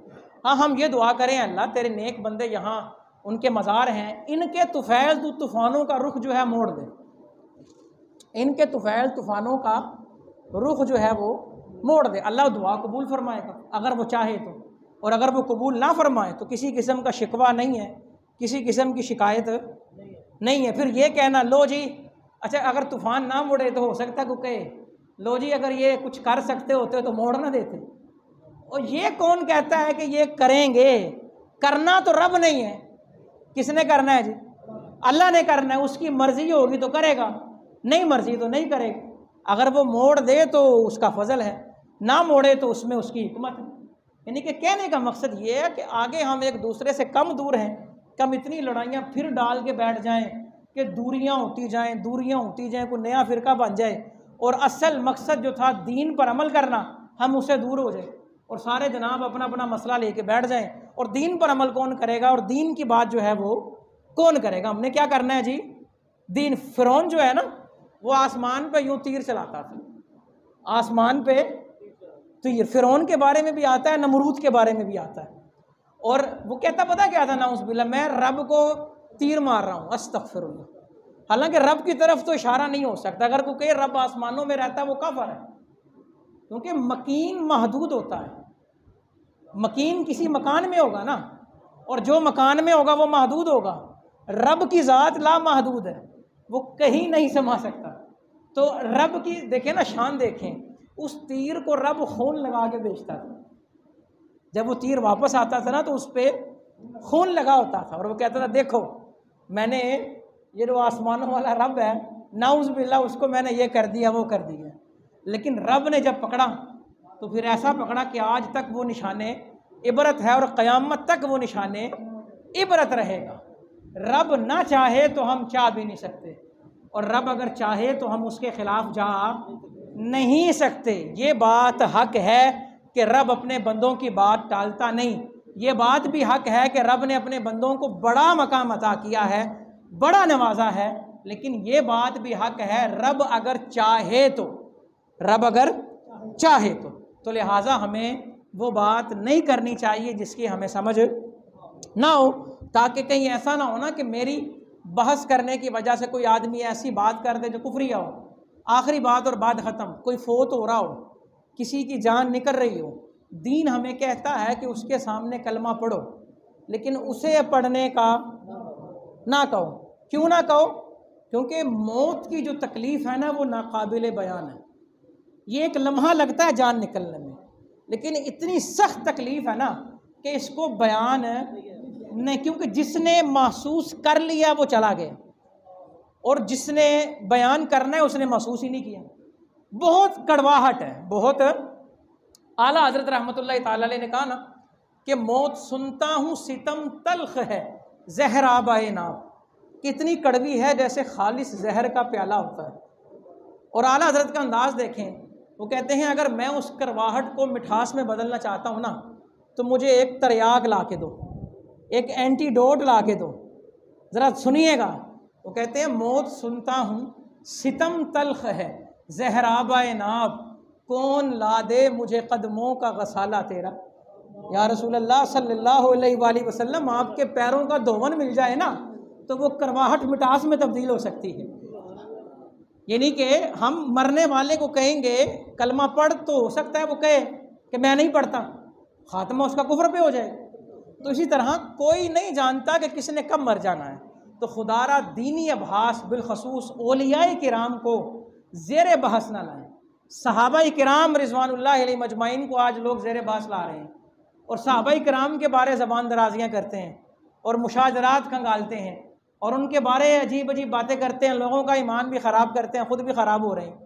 ہاں، ہم یہ دعا کریں اللہ تیرے نیک بندے یہاں ان کے مزار ہیں، ان کے طفیل طوفانوں کا رخ جو ہے موڑ دے، ان کے طفیل طوفانوں کا رخ جو ہے وہ موڑ دے۔ اللہ دعا قبول فرمائے گا اگر وہ چاہے تو، اور اگر وہ قبول نہ فرمائے تو کسی قسم کا شکوہ نہیں ہے، کسی قسم کی شکایت نہیں ہے۔ پھر یہ کہنا لو جی اچھا اگر طوفان نہ مڑے تو ہو سکتا ہے کوئی کہے لو جی اگر یہ کچھ کر سکتے ہوتے تو موڑ نہ دیتے۔ اور یہ کون کہتا ہے کہ یہ کریں گے؟ کرنا تو رب نہیں ہے، کس نے کرنا ہے جی؟ اللہ نے کرنا ہے۔ اس کی مرضی ہوگی تو کرے گا، نہیں مرضی تو نہیں کرے گا۔ اگر وہ موڑ دے تو اس کا فضل ہے، نہ موڑے تو اس میں اس کی حکمت ہے۔ یعنی کہ کہنے کا مقصد یہ ہے کہ آگے ہم ایک دوسرے سے کم دور ہیں، کم اتنی لڑائیاں پھر ڈال کے بیٹھ جائیں کہ دوریاں ہوتی جائیں، کوئی نیا فرقہ بن جائے، اور اصل مقصد جو تھا دین پر عمل کرنا ہم اسے دور ہو جائیں، اور سارے جناب اپنا اپنا مسئلہ لے کے بیٹھ جائیں، اور دین پر عمل کون کرے گا اور دین کی بات جو ہے وہ کون کرے گا؟ ہم نے کیا کرنا ہے جی؟ دین۔ فرعون جو ہے نا وہ آسمان پہ یوں تیر چلاتا تھا، آسمان پہ تیر۔ فرعون کے بارے میں بھی آتا ہے، نمرود کے بارے میں بھی آتا ہے، اور وہ کہتا پتہ کیا تھا؟ نعوذ باللہ میں رب کو تیر مار رہا ہوں، استغفر اللہ۔ حالانکہ رب کی طرف تو اشارہ نہیں ہو سکتا۔ اگر کوئی کہے رب آسمانوں میں رہتا ہے وہ کافر ہے، کیونکہ مکین محدود ہوتا ہے۔ مکین کسی مکان میں ہوگا نا، اور جو مکان میں ہوگا وہ محدود ہوگا۔ رب کی ذات لا محدود ہے، وہ کہیں نہیں سما سکتا۔ تو رب کی دیکھیں نا شان، دیکھیں اس تیر کو رب خون لگا کے بیچتا تھا۔ جب وہ تیر واپس آتا تھا نا تو اس پہ خون لگا ہوتا تھا، اور وہ کہتا تھا دیکھو میں نے یہ جو آسمانوں والا رب ہے نعوذ باللہ اس کو میں نے یہ کر دیا وہ کر دیا۔ لیکن رب نے جب پکڑا تو پھر ایسا پکڑا کہ آج تک وہ نشانے عبرت ہے، اور قیامت تک وہ نشانے عبرت رہے گا۔ رب نہ چاہے تو ہم چاہ بھی نہیں سکتے، اور رب اگر چاہے تو ہم اس کے خلاف جا نہیں سکتے۔ یہ بات حق ہے کہ رب اپنے بندوں کی بات ٹالتا نہیں۔ یہ بات بھی حق ہے کہ رب نے اپنے بندوں کو بڑا مقام عطا کیا ہے، بڑا نوازا ہے، لیکن یہ بات بھی حق ہے رب اگر چاہے تو، رب اگر چاہے تو لہٰذا ہمیں وہ بات نہیں کرنی چاہیے جس کی ہمیں سمجھ نہ ہو، تاکہ کہیں ایسا نہ ہو نا کہ میری بحث کرنے کی وجہ سے کوئی آدمی ایسی بات کر دے جو کفریہ ہو، آخری بات اور بات ختم، کوئی فوت ہو رہا ہو، کسی کی جان نکل رہی ہو، دین ہمیں کہتا ہے کہ اس کے سامنے کلمہ پڑھو، لیکن اسے پڑھنے کا نہ کہو۔ کیوں نہ کہو؟ کیونکہ موت کی جو تکلیف ہے نا وہ ناقابل بیان ہے۔ یہ ایک لمحہ لگتا ہے جان نکلنے میں، لیکن اتنی سخت تکلیف ہے نا کہ اس کو بیان نہیں، کیونکہ جس نے محسوس کر لیا وہ چلا گیا، اور جس نے بیان کرنا ہے اس نے محسوس ہی نہیں کیا۔ بہت کڑواہٹ ہے، بہت۔ اعلیٰ حضرت رحمۃ اللہ تعالی علیہ نے کہا نا کہ موت سنتا ہوں ستم تلخ ہے زہر آبائے ناب، کتنی کڑوی ہے جیسے خالص زہر کا پیالہ ہوتا ہے۔ اور اعلیٰ حضرت کا انداز دیکھیں، وہ کہتے ہیں اگر میں اس کرواہٹ کو مٹھاس میں بدلنا چاہتا ہوں نا تو مجھے ایک تریاق لا کے دو، ایک اینٹی ڈوٹ لا کے دو۔ ذرا سنیے گا، وہ کہتے ہیں موت سنتا ہوں ستم تلخ ہے زہر آبائے ناب، کون لا دے مجھے قدموں کا غسالہ تیرا۔ یا رسول اللہ صلی اللہ علیہ وآلہ وسلم، آپ کے پیروں کا دھون مل جائے نا تو وہ کرواہٹ مٹاس میں تبدیل ہو سکتی ہے۔ یعنی کہ ہم مرنے والے کو کہیں گے کلمہ پڑھ، تو ہو سکتا ہے وہ کہے کہ میں نہیں پڑھتا، خاتمہ اس کا کفر پہ ہو جائے۔ تو اسی طرح کوئی نہیں جانتا کہ کس نے کب مر جانا ہے، تو خدا را دینی ابحاث بالخصوص اولیاء کرام کو زیر بحث نہ لائیں۔ صحابہ کرام رضوان اللہ علیہ مجمعین کو آج لوگ زیر بحث لا رہے ہیں، اور صحابہ کرام کے بارے زبان درازیاں کرتے ہیں اور مشاجرات کھنگالتے ہیں، اور ان کے بارے عجیب عجیب باتیں کرتے ہیں، لوگوں کا ایمان بھی خراب کرتے ہیں، خود بھی خراب ہو رہے ہیں۔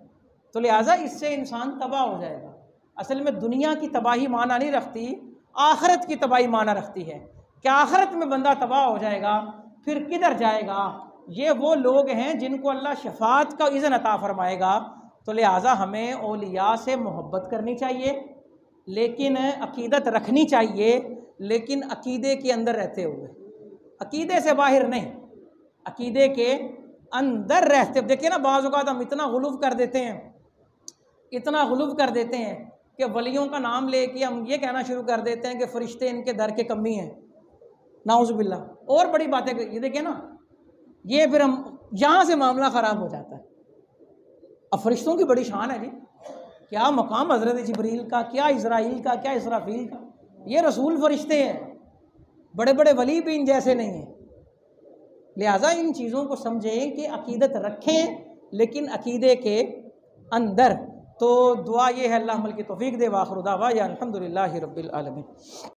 تو لہٰذا اس سے انسان تباہ ہو جائے گا۔ اصل میں دنیا کی تباہی معنی نہیں رکھتی، آخرت کی تباہی معنی رکھتی ہے کہ آخرت میں بندہ تباہ ہو جائے گا، پھر کدھر جائے گا؟ یہ وہ لوگ ہیں جن کو اللہ شفاعت کا اذن عطا فرمائے گا۔ تو لہٰذا ہمیں اولیاء سے محبت کرنی چاہیے، لیکن عقیدت رکھنی چاہیے، لیکن عقیدے کے اندر رہتے ہوئے، عقیدے سے باہر نہیں، عقیدے کے اندر رہتے۔ دیکھیں نا بعض اوقات ہم اتنا غلو کر دیتے ہیں، اتنا غلو کر دیتے ہیں کہ ولیوں کا نام لے کے ہم یہ کہنا شروع کر دیتے ہیں کہ فرشتے ان کے در کے کمی ہیں، نعوذ باللہ، اور بڑی باتیں۔ یہ دیکھیں نا، یہ پھر ہم یہاں سے معاملہ خراب ہو جاتا ہے۔ اب فرشتوں کی بڑی شان ہے جی، کیا مقام حضرت جبریل کا، کیا اسرائیل کا، کیا اسرافیل کا، یہ رسول فرشتے ہیں، بڑے بڑے ولی بھی ان جیسے نہیں ہیں۔ لہٰذا ان چیزوں کو سمجھیں کہ عقیدت رکھیں لیکن عقیدے کے اندر۔ تو دعا یہ ہے اللہ عمل کی توفیق دے، وآخر دعوانا الحمدللہ رب العالمین۔